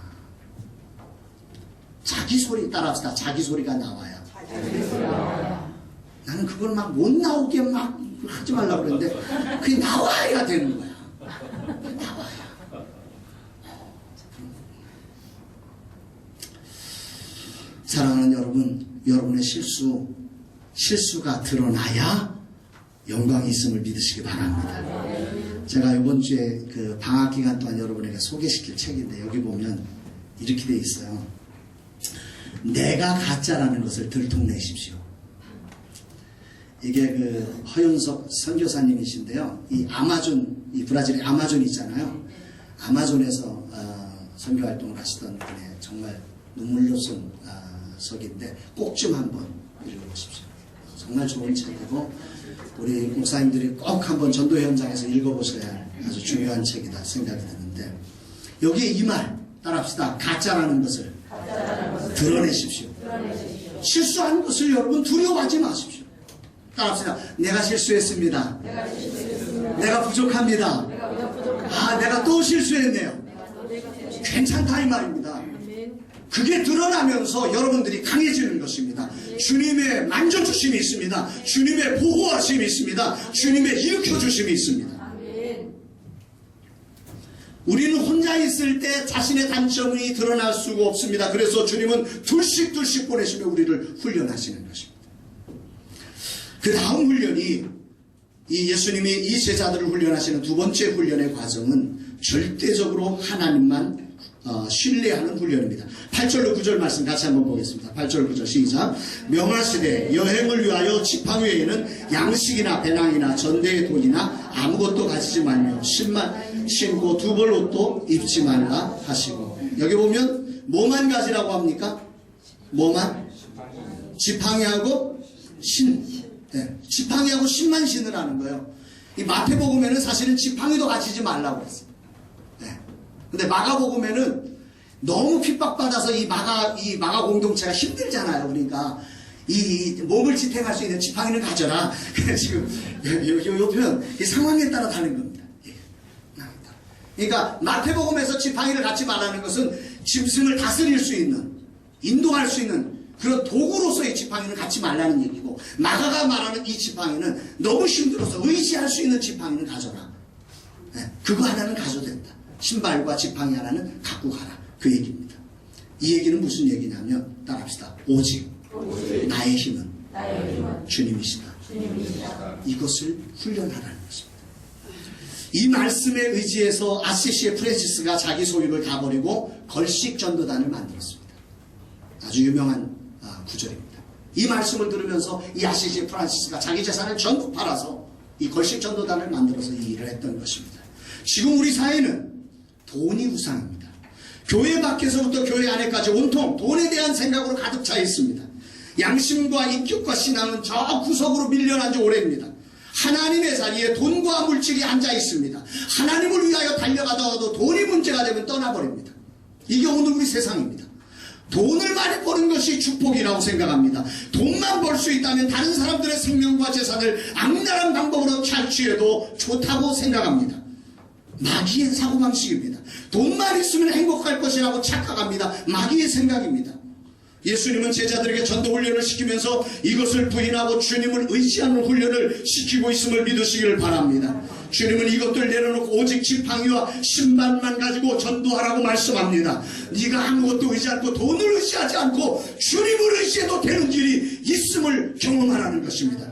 자기 소리 따라합시다. 자기 소리가 나와야. 나는 그걸 막 못 나오게 막 하지 말라고 그랬는데 그게 나와야 되는 거야. 나와야. 사랑하는 여러분, 여러분의 실수가 드러나야 영광이 있음을 믿으시기 바랍니다. 제가 이번 주에 그 방학 기간 동안 여러분에게 소개시킬 책인데 여기 보면 이렇게 돼 있어요. 내가 가짜라는 것을 들통내십시오. 이게 그 허윤석 선교사님이신데요. 이 아마존, 이 브라질의 아마존 있잖아요. 아마존에서 선교 활동을 하시던 분의 정말 눈물로 쓴 석인데 꼭 좀 한번 읽어보십시오. 정말 좋은 책이고 우리 목사님들이 꼭 한번 전도 현장에서 읽어보셔야 할 아주 중요한 책이다 생각이 드는데 여기에 이 말 따라합시다. 가짜라는 것을 드러내십시오. 실수한 것을 여러분 두려워하지 마십시오. 따라합시다. 내가 실수했습니다. 내가 부족합니다. 내가 또 실수했네요. 괜찮다 이 말입니다. 그게 드러나면서 여러분들이 강해지는 것입니다. 주님의 만져주심이 있습니다. 주님의 보호하심이 있습니다. 주님의 일으켜주심이 있습니다. 우리는 혼자 있을 때 자신의 단점이 드러날 수가 없습니다. 그래서 주님은 둘씩 보내시며 우리를 훈련하시는 것입니다. 그 다음 훈련이 이 예수님이 이 제자들을 훈련하시는 두 번째 훈련의 과정은 절대적으로 하나님만 신뢰하는 훈련입니다. 8절로 9절 말씀 같이 한번 보겠습니다. 8절 9절 시작. 명하시되 여행을 위하여 지팡 외에는 양식이나 배낭이나 전대의 돈이나 아무것도 가지지 말며 신만 신고 두 벌 옷도 입지 말라 하시고, 여기 보면 뭐만 가지라고 합니까? 뭐만? 지팡이하고 신. 네, 지팡이하고 신만 신으라는 거예요. 이 마태복음에는 사실은 지팡이도 가지지 말라고 했어요. 네. 근데 마가복음에는 너무 핍박받아서 이 마가 공동체가 힘들잖아요. 그러니까 이 몸을 지탱할 수 있는 지팡이를 가져라. 지금 요 표현 이 상황에 따라 다른 겁니다. 예. 그러니까 마태복음에서 지팡이를 갖지 말라는 것은 짐승을 다스릴 수 있는, 인도할 수 있는 그런 도구로서의 지팡이는 갖지 말라는 얘기고, 마가가 말하는 이 지팡이는 너무 힘들어서 의지할 수 있는 지팡이는 가져라. 네, 그거 하나는 가져도 된다. 신발과 지팡이 하나는 갖고 가라. 그 얘기입니다. 이 얘기는 무슨 얘기냐면, 따라합시다. 오직 나의 힘은 주님이시다. 이것을 훈련하라는 것입니다. 이 말씀에 의지해서 아시시의 프란시스가 자기 소유를 다 버리고 걸식 전도단을 만들었습니다. 아주 유명한 구절입니다. 이 말씀을 들으면서 이 아시시 프란시스가 자기 재산을 전부 팔아서 이 걸식 전도단을 만들어서 이 일을 했던 것입니다. 지금 우리 사회는 돈이 우상입니다. 교회 밖에서부터 교회 안에까지 온통 돈에 대한 생각으로 가득 차 있습니다. 양심과 인격과 신앙은 저 구석으로 밀려난 지 오래입니다. 하나님의 자리에 돈과 물질이 앉아 있습니다. 하나님을 위하여 달려가다가도 돈이 문제가 되면 떠나버립니다. 이게 오늘 우리 세상입니다. 돈을 많이 버는 것이 축복이라고 생각합니다. 돈만 벌 수 있다면 다른 사람들의 생명과 재산을 악랄한 방법으로 착취해도 좋다고 생각합니다. 마귀의 사고방식입니다. 돈만 있으면 행복할 것이라고 착각합니다. 마귀의 생각입니다. 예수님은 제자들에게 전도훈련을 시키면서 이것을 부인하고 주님을 의지하는 훈련을 시키고 있음을 믿으시기를 바랍니다. 주님은 이것들 내려놓고 오직 지팡이와 신발만 가지고 전도하라고 말씀합니다. 네가 아무것도 의지 않고 돈을 의지하지 않고 주님을 의지해도 되는 길이 있음을 경험하라는 것입니다.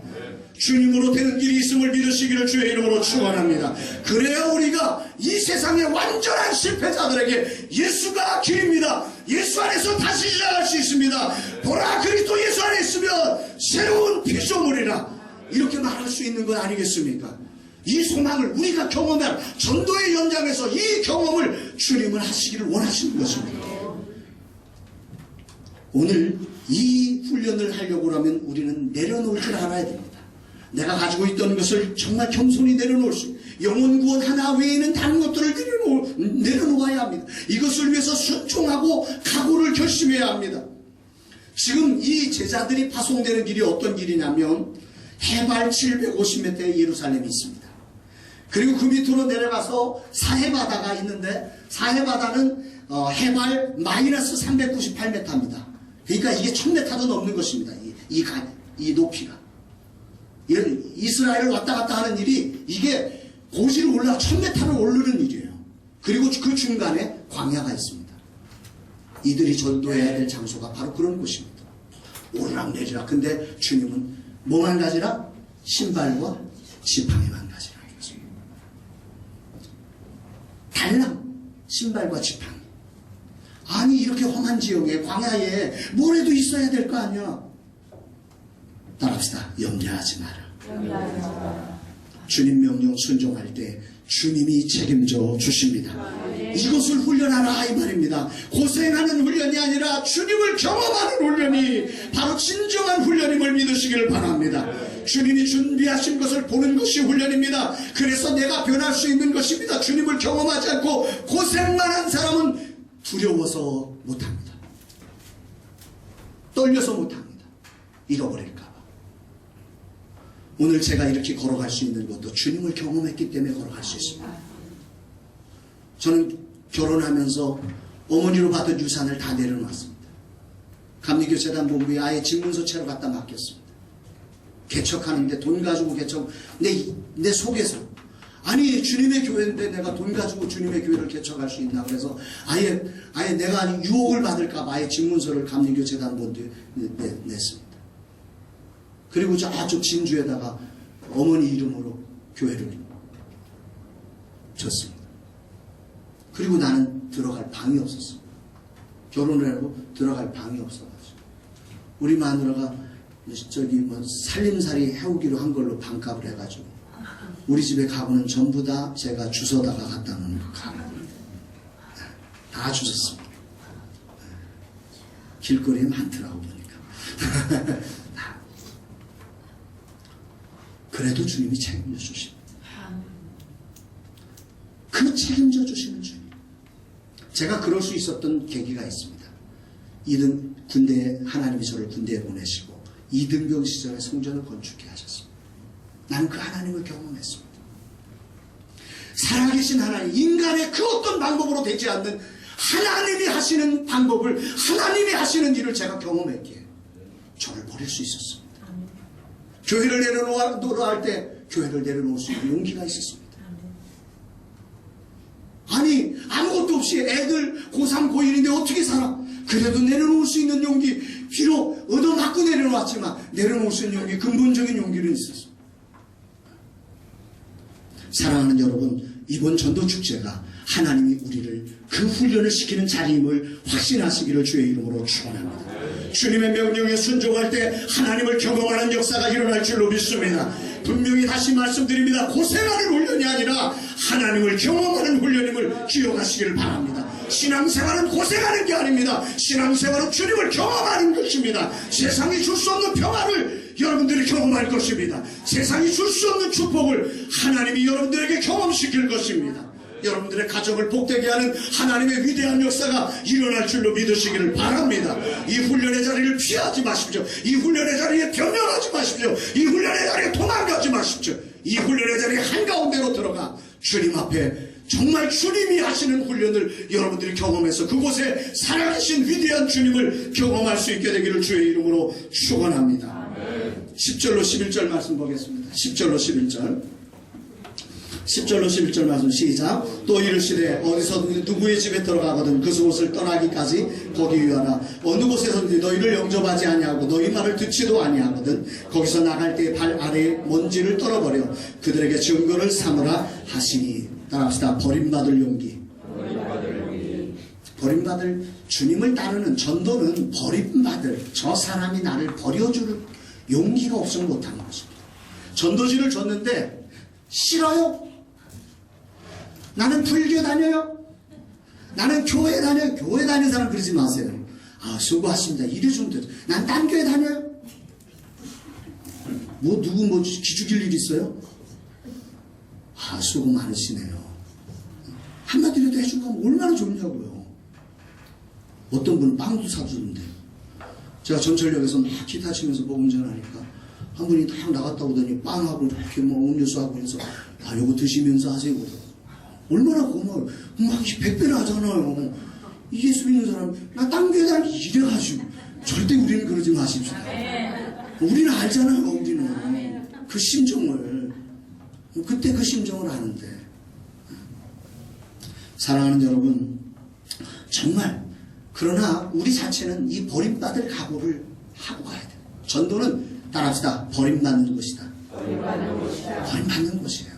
주님으로 되는 길이 있음을 믿으시기를 주의 이름으로 축원합니다. 그래야 우리가 이 세상의 완전한 실패자들에게 예수가 길입니다. 예수 안에서 다시 시작할 수 있습니다. 보라, 그리스도 예수 안에 있으면 새로운 피조물이라, 이렇게 말할 수 있는 것 아니겠습니까? 이 소망을 우리가 경험한 전도의 현장에서 이 경험을 주님은 하시기를 원하시는 것입니다. 오늘 이 훈련을 하려고 하면 우리는 내려놓을 줄 알아야 됩니다. 내가 가지고 있던 것을 정말 겸손히 내려놓을 수, 영혼 구원 하나 외에는 다른 것들을 내려놓아야 합니다. 이것을 위해서 순종하고 각오를 결심해야 합니다. 지금 이 제자들이 파송되는 길이 어떤 길이냐면 해발 750m의 예루살렘이 있습니다. 그리고 그 밑으로 내려가서 사해바다가 있는데, 사해바다는 해발 마이너스 398m입니다. 그러니까 이게 1000m도 넘는 것입니다. 이 높이가. 이스라엘을 왔다 갔다 하는 일이 이게 고지를 올라 1000m를 오르는 일이에요. 그리고 그 중간에 광야가 있습니다. 이들이 전도해야 될 장소가 바로 그런 곳입니다. 오르락 내리락. 근데 주님은 뭐만 가지라? 신발과 지팡이만 가지라. 달랑 신발과 지팡이. 아니, 이렇게 험한 지역에, 광야에 뭐라도 있어야 될 거 아니야. 따라합시다. 염려하지 마라. 주님 명령 순종할 때 주님이 책임져 주십니다. 이것을 훈련하라 이 말입니다. 고생하는 훈련이 아니라 주님을 경험하는 훈련이 바로 진정한 훈련임을 믿으시기를 바랍니다. 주님이 준비하신 것을 보는 것이 훈련입니다. 그래서 내가 변할 수 있는 것입니다. 주님을 경험하지 않고 고생만 한 사람은 두려워서 못합니다. 떨려서 못합니다. 잃어버릴까 봐. 오늘 제가 이렇게 걸어갈 수 있는 것도 주님을 경험했기 때문에 걸어갈 수 있습니다. 저는 결혼하면서 어머니로 받은 유산을 다 내려놨습니다. 감리교재단 본부에 아예 집문서채로 갖다 맡겼습니다. 개척하는데 돈 가지고 개척, 내 속에서 아니 주님의 교회인데 내가 돈 가지고 주님의 교회를 개척할 수 있나. 그래서 아예 내가 유혹을 받을까 봐 아예 집문서를 감리교 재단본부에 냈습니다. 그리고 저쪽 진주에다가 어머니 이름으로 교회를 줬습니다. 그리고 나는 들어갈 방이 없었어. 결혼을 하고 들어갈 방이 없어가지고 우리 마누라가 살림살이 해오기로 한 걸로 반값을 해가지고 우리 집에 가구는 전부 다 제가 주워다가 갖다 놓은 가구입니다. 다 주웠습니다. 길거리에 많더라고 보니까. 그래도 주님이 책임져 주십니다. 그 책임져 주시는 주님. 제가 그럴 수 있었던 계기가 있습니다. 하나님이 저를 군대에 보내시고 이등병 시절에 성전을 건축해 하셨습니다. 나는 그 하나님을 경험했습니다. 살아계신 하나님, 인간의 그 어떤 방법으로 되지 않는 하나님이 하시는 방법을, 하나님이 하시는 일을 제가 경험했기에 저를 버릴 수 있었습니다. 교회를 내려놓으라 할 때 교회를 내려놓을 수 있는 용기가 있었습니다. 아니 아무것도 없이 애들 고3 고1인데 어떻게 살아? 그래도 내려놓을 수 있는 용기, 비록 얻어맞고 내려놓았지만 내려놓을 수 있는 용기, 근본적인 용기는 있었어. 사랑하는 여러분, 이번 전도축제가 하나님이 우리를 그 훈련을 시키는 자리임을 확신하시기를 주의 이름으로 축원합니다. 주님의 명령에 순종할 때 하나님을 경험하는 역사가 일어날 줄로 믿습니다. 분명히 다시 말씀드립니다. 고생하는 훈련이 아니라 하나님을 경험하는 훈련임을 기억하시기를 바랍니다. 신앙생활은 고생하는 게 아닙니다. 신앙생활은 주님을 경험하는 것입니다. 세상이 줄 수 없는 평화를 여러분들이 경험할 것입니다. 세상이 줄 수 없는 축복을 하나님이 여러분들에게 경험시킬 것입니다. 여러분들의 가정을 복되게 하는 하나님의 위대한 역사가 일어날 줄로 믿으시기를 바랍니다. 이 훈련의 자리를 피하지 마십시오. 이 훈련의 자리에 변명하지 마십시오. 이 훈련의 자리에 도망가지 마십시오. 이 훈련의 자리에 한가운데로 들어가 주님 앞에 정말 주님이 하시는 훈련을 여러분들이 경험해서 그곳에 살아계신 위대한 주님을 경험할 수 있게 되기를 주의 이름으로 축원합니다. 10절로 11절 말씀 보겠습니다. 10절로 11절. 10절로 11절 말씀 시작. 또 이르시되 어디서든지 누구의 집에 들어가거든 그 곳을 떠나기까지 거기 유하라. 어느 곳에서든지 너희를 영접하지 아니하고 너희 말을 듣지도 아니하거든 거기서 나갈 때 발 아래에 먼지를 떨어버려 그들에게 증거를 삼으라 하시니. 따라합시다. 버림받을 용기. 버림받을, 주님을 따르는 전도는 버림받을, 저 사람이 나를 버려줄 용기가 없으면 못하는 것입니다. 전도지를 줬는데 싫어요? 나는 불교 다녀요? 나는 교회 다녀요? 교회 다니는 사람 그러지 마세요. 아, 수고하십니다. 이래주면 되죠. 난 딴 교회 다녀요? 누구 기죽일 일 있어요? 아, 수고 많으시네요. 한마디라도 해주고 하면 얼마나 좋냐고요. 어떤 분은 빵도 사주는데, 제가 전철역에서 막 기타 치면서 복음 전하니까 한 분이 딱 나갔다 오더니 빵하고 이렇게 음료수하고 해서 요거 드시면서 하세요. 얼마나 고마워요. 막 100배나 하잖아요. 예수 믿는 사람, 나 딴 교회 다니 이래가지고. 절대 우리는 그러지 마십시오. 우리는 알잖아요. 우리는 그 심정을, 그때 그 심정을 아는데. 사랑하는 여러분, 정말 그러나 우리 자체는 이 버림받을 각오를 하고 가야 돼요. 전도는 따라합시다. 버림받는 것이다. 버림받는 것이에요.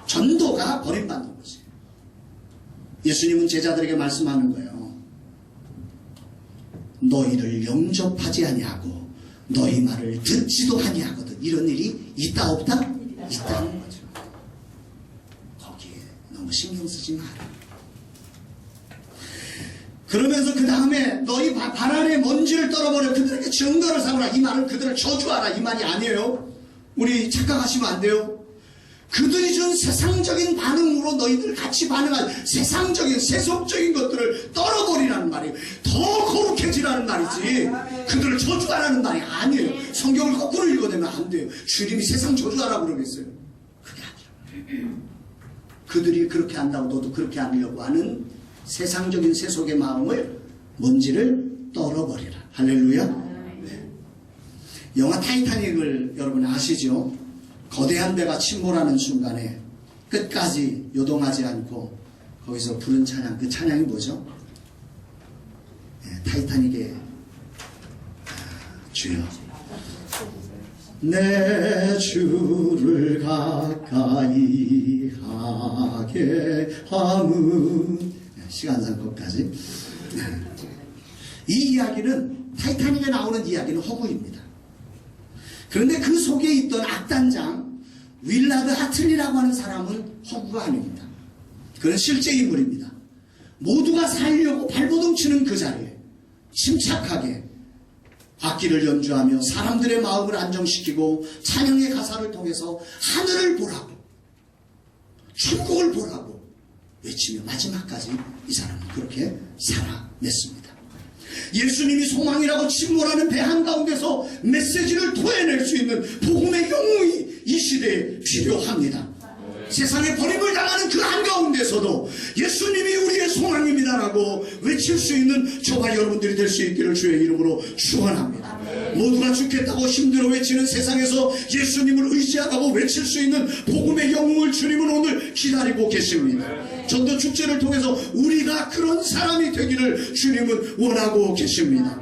전도가 버림받는 것이에요. 예수님은 제자들에게 말씀하는 거예요. 너희를 영접하지 아니하고 너희 말을 듣지도 아니하거든. 이런 일이 있다 없다? 있다는 거죠. 거기에 너무 신경 쓰지 마라. 그러면서 그 다음에 너희 발 아래 먼지를 떨어버려 그들에게 증거를 삼으라. 이 말은 그들을 저주하라. 이 말이 아니에요. 우리 착각하시면 안 돼요. 그들이 준 세상적인 반응으로 너희들 같이 반응한 세상적인 세속적인 것들을 떨어버리라는 말이에요. 더 거룩해지라는 말이지 그들을 저주하라는 말이 아니에요. 성경을 거꾸로 읽어내면 안 돼요. 주님이 세상 저주하라고 그러겠어요. 그게 아니라 그들이 그렇게 한다고 너도 그렇게 하려고 하는 세상적인 세속의 마음을 먼지를 떨어버리라. 할렐루야. 네. 영화 타이타닉을 여러분 아시죠? 거대한 배가 침몰하는 순간에 끝까지 요동하지 않고 거기서 부른 찬양, 그 찬양이 뭐죠? 타이타닉의 주여 내 주를 가까이 하게 함은, 시간상 것까지. 이 이야기는, 타이타닉에 나오는 이야기는 허구입니다. 그런데 그 속에 있던 악단장 윌라드 하틀리라고 하는 사람은 허구가 아닙니다. 그는 실제 인물입니다. 모두가 살려고 발버둥 치는 그 자리에 침착하게 악기를 연주하며 사람들의 마음을 안정시키고 찬양의 가사를 통해서 하늘을 보라고, 천국을 보라고 외치며 마지막까지 이 사람은 그렇게 살아냈습니다. 예수님이 소망이라고 침몰하는 배 한가운데서 메시지를 토해낼 수 있는 복음의 영웅이 이 시대에 필요합니다. 세상에 버림을 당하는 그 한가운데서도 예수님이 우리의 소망입니다라고 외칠 수 있는 저와 여러분들이 될 수 있기를 주의 이름으로 축원합니다. 모두가 죽겠다고 힘들어 외치는 세상에서 예수님을 의지하라고 외칠 수 있는 복음의 영웅을 주님은 오늘 기다리고 계십니다. 전도 축제를 통해서 우리가 그런 사람이 되기를 주님은 원하고 계십니다.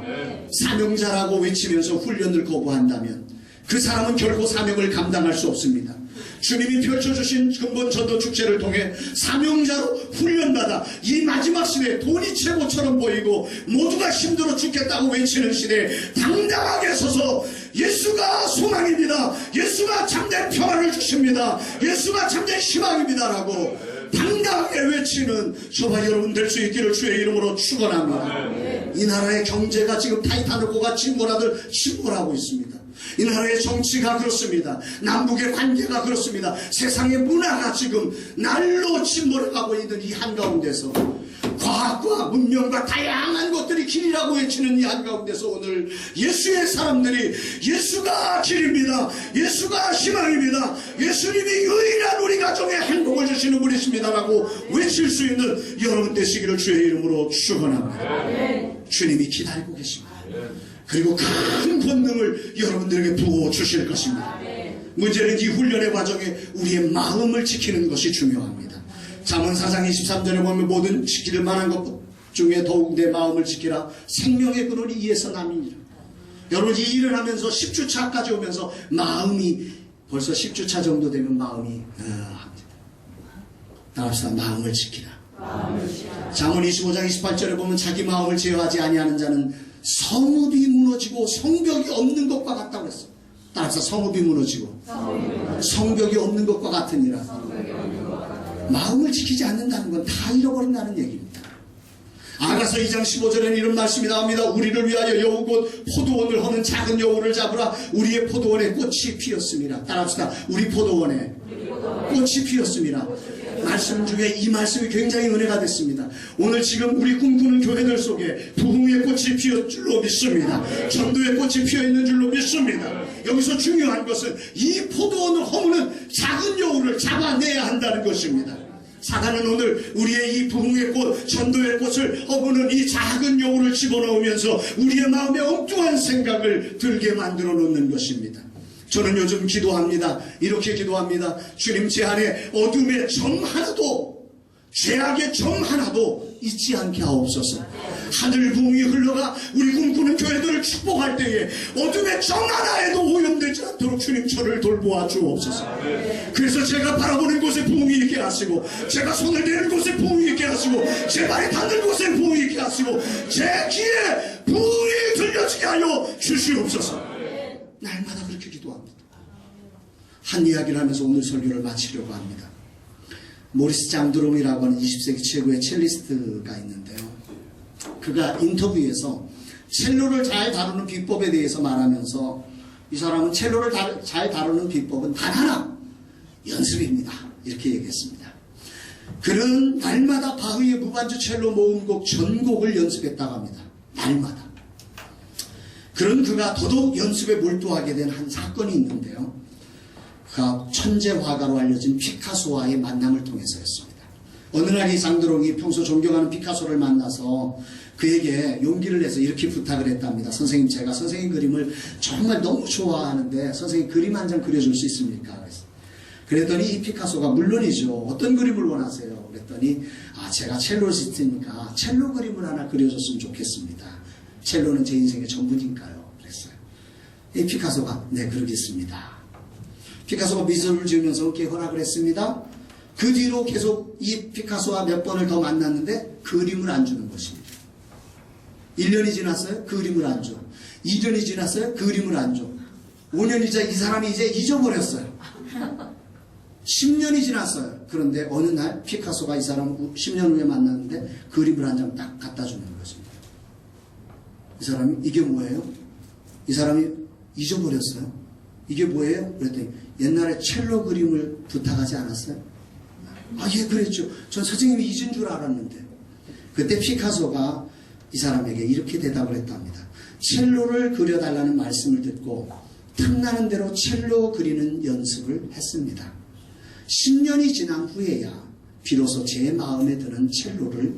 사명자라고 외치면서 훈련을 거부한다면 그 사람은 결코 사명을 감당할 수 없습니다. 주님이 펼쳐주신 근본 전도 축제를 통해 사명자로 훈련받아 이 마지막 시대에 돈이 최고처럼 보이고 모두가 힘들어 죽겠다고 외치는 시대에 당당하게 서서 예수가 소망입니다, 예수가 참된 평안을 주십니다, 예수가 참된 희망입니다라고 당당하게 외치는 저와 여러분 될 수 있기를 주의 이름으로 축원합니다. 이 나라의 경제가 지금 타이타닉호가 침몰하듯 침몰하고 있습니다. 이 나라의 정치가 그렇습니다. 남북의 관계가 그렇습니다. 세상의 문화가 지금 날로 침몰해가고 있는 이 한가운데서 과학과 문명과 다양한 것들이 길이라고 외치는 이 한가운데서 오늘 예수의 사람들이 예수가 길입니다, 예수가 희망입니다, 예수님이 유일한 우리 가정에 행복을 주시는 분이십니다라고 외칠 수 있는 여러분 되시기를 주의 이름으로 축원합니다. 주님이 기다리고 계십니다. 그리고 큰 권능을 여러분들에게 부어주실 것입니다. 문제는 이 훈련의 과정에 우리의 마음을 지키는 것이 중요합니다. 잠언 4장 23절에 보면 모든 지킬 만한 것 중에 더욱 내 마음을 지키라, 생명의 근원이 이에서 남이니라. 여러분 이 일을 하면서 10주차까지 오면서 마음이 벌써 10주차 정도 되면 마음이 따라합시다. 마음을 지키라. 잠언 25장 28절에 보면 자기 마음을 제어하지 아니하는 자는 성읍이 무너지고 성벽이 없는 것과 같다고 했어. 따라서 성읍이 무너지고 성벽이 없는 것과 같으니라. 마음을 지키지 않는다는 건 다 잃어버린다는 얘기입니다. 아가서 2장 15절에는 이런 말씀이 나옵니다. 우리를 위하여 여우 곧 포도원을 허는 작은 여우를 잡으라. 우리의 포도원에 꽃이 피었습니다. 따라합시다. 우리 포도원에 꽃이 피었습니다. 말씀 중에 이 말씀이 굉장히 은혜가 됐습니다. 오늘 지금 우리 꿈꾸는 교회들 속에 부흥의 꽃이 피었 줄로 믿습니다. 전도의 꽃이 피어있는 줄로 믿습니다. 여기서 중요한 것은 이 포도원을 허무는 작은 여우를 잡아내야 한다는 것입니다. 사단은 오늘 우리의 이 부흥의 꽃, 전도의 꽃을 허무는 이 작은 여우를 집어넣으면서 우리의 마음에 엉뚱한 생각을 들게 만들어 놓는 것입니다. 저는 요즘 기도합니다. 이렇게 기도합니다. 주님, 제 안에 어둠의 점 하나도, 죄악의 점 하나도 있지 않게 하옵소서. 하늘 부흥이 흘러가 우리 꿈꾸는 교회들을 축복할 때에 어둠의 점 하나에도 오염되지 않도록 주님 저를 돌보아 주옵소서. 그래서 제가 바라보는 곳에 부흥이 있게 하시고, 제가 손을 대는 곳에 부흥이 있게 하시고, 제 발이 닿는 곳에 부흥이 있게 하시고, 제 귀에 부흥이 들려지게 하여 주시옵소서. 날마다 그렇게 기도합니다. 한 이야기를 하면서 오늘 설교를 마치려고 합니다. 모리스 장드롬이라고 하는 20세기 최고의 첼리스트가 있는데요. 그가 인터뷰에서 첼로를 잘 다루는 비법에 대해서 말하면서 이 사람은 첼로를 잘 다루는 비법은 단 하나, 연습입니다. 이렇게 얘기했습니다. 그는 날마다 바흐의 무반주 첼로 모음곡 전곡을 연습했다고 합니다. 날마다. 그런 그가 더더욱 연습에 몰두하게 된 한 사건이 있는데요. 그가 천재 화가로 알려진 피카소와의 만남을 통해서였습니다. 어느 날 이 장드롬이 평소 존경하는 피카소를 만나서 그에게 용기를 내서 이렇게 부탁을 했답니다. 선생님, 제가 선생님 그림을 정말 너무 좋아하는데 선생님 그림 한 장 그려줄 수 있습니까? 그래서 그랬더니 이 피카소가 물론이죠. 어떤 그림을 원하세요? 그랬더니 제가 첼로시스트니까 첼로 그림을 하나 그려줬으면 좋겠습니다. 첼로는 제 인생의 전부니까요. 그랬어요. 이 피카소가 네 그러겠습니다. 피카소가 미소를 지으면서 그렇게 허락을 했습니다. 그 뒤로 계속 이 피카소와 몇 번을 더 만났는데 그림을 안 주는 것입니다. 1년이 지났어요? 그림을 안 줘. 2년이 지났어요? 그림을 안 줘. 5년이 자 이 사람이 이제 잊어버렸어요. 10년이 지났어요. 그런데 어느 날 피카소가 이 사람 10년 후에 만났는데 그림을 한 장 딱 갖다 주는 것입니다. 이 사람이 이게 뭐예요? 이 사람이 잊어버렸어요. 이게 뭐예요? 그랬더니 옛날에 첼로 그림을 부탁하지 않았어요? 예, 그랬죠. 전 선생님이 잊은 줄 알았는데. 그때 피카소가 이 사람에게 이렇게 대답을 했답니다. 첼로를 그려달라는 말씀을 듣고 탐나는 대로 첼로 그리는 연습을 했습니다. 10년이 지난 후에야 비로소 제 마음에 드는 첼로를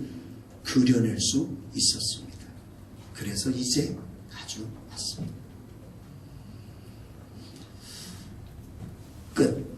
그려낼 수 있었습니다. 그래서 이제 가져왔습니다. 끝.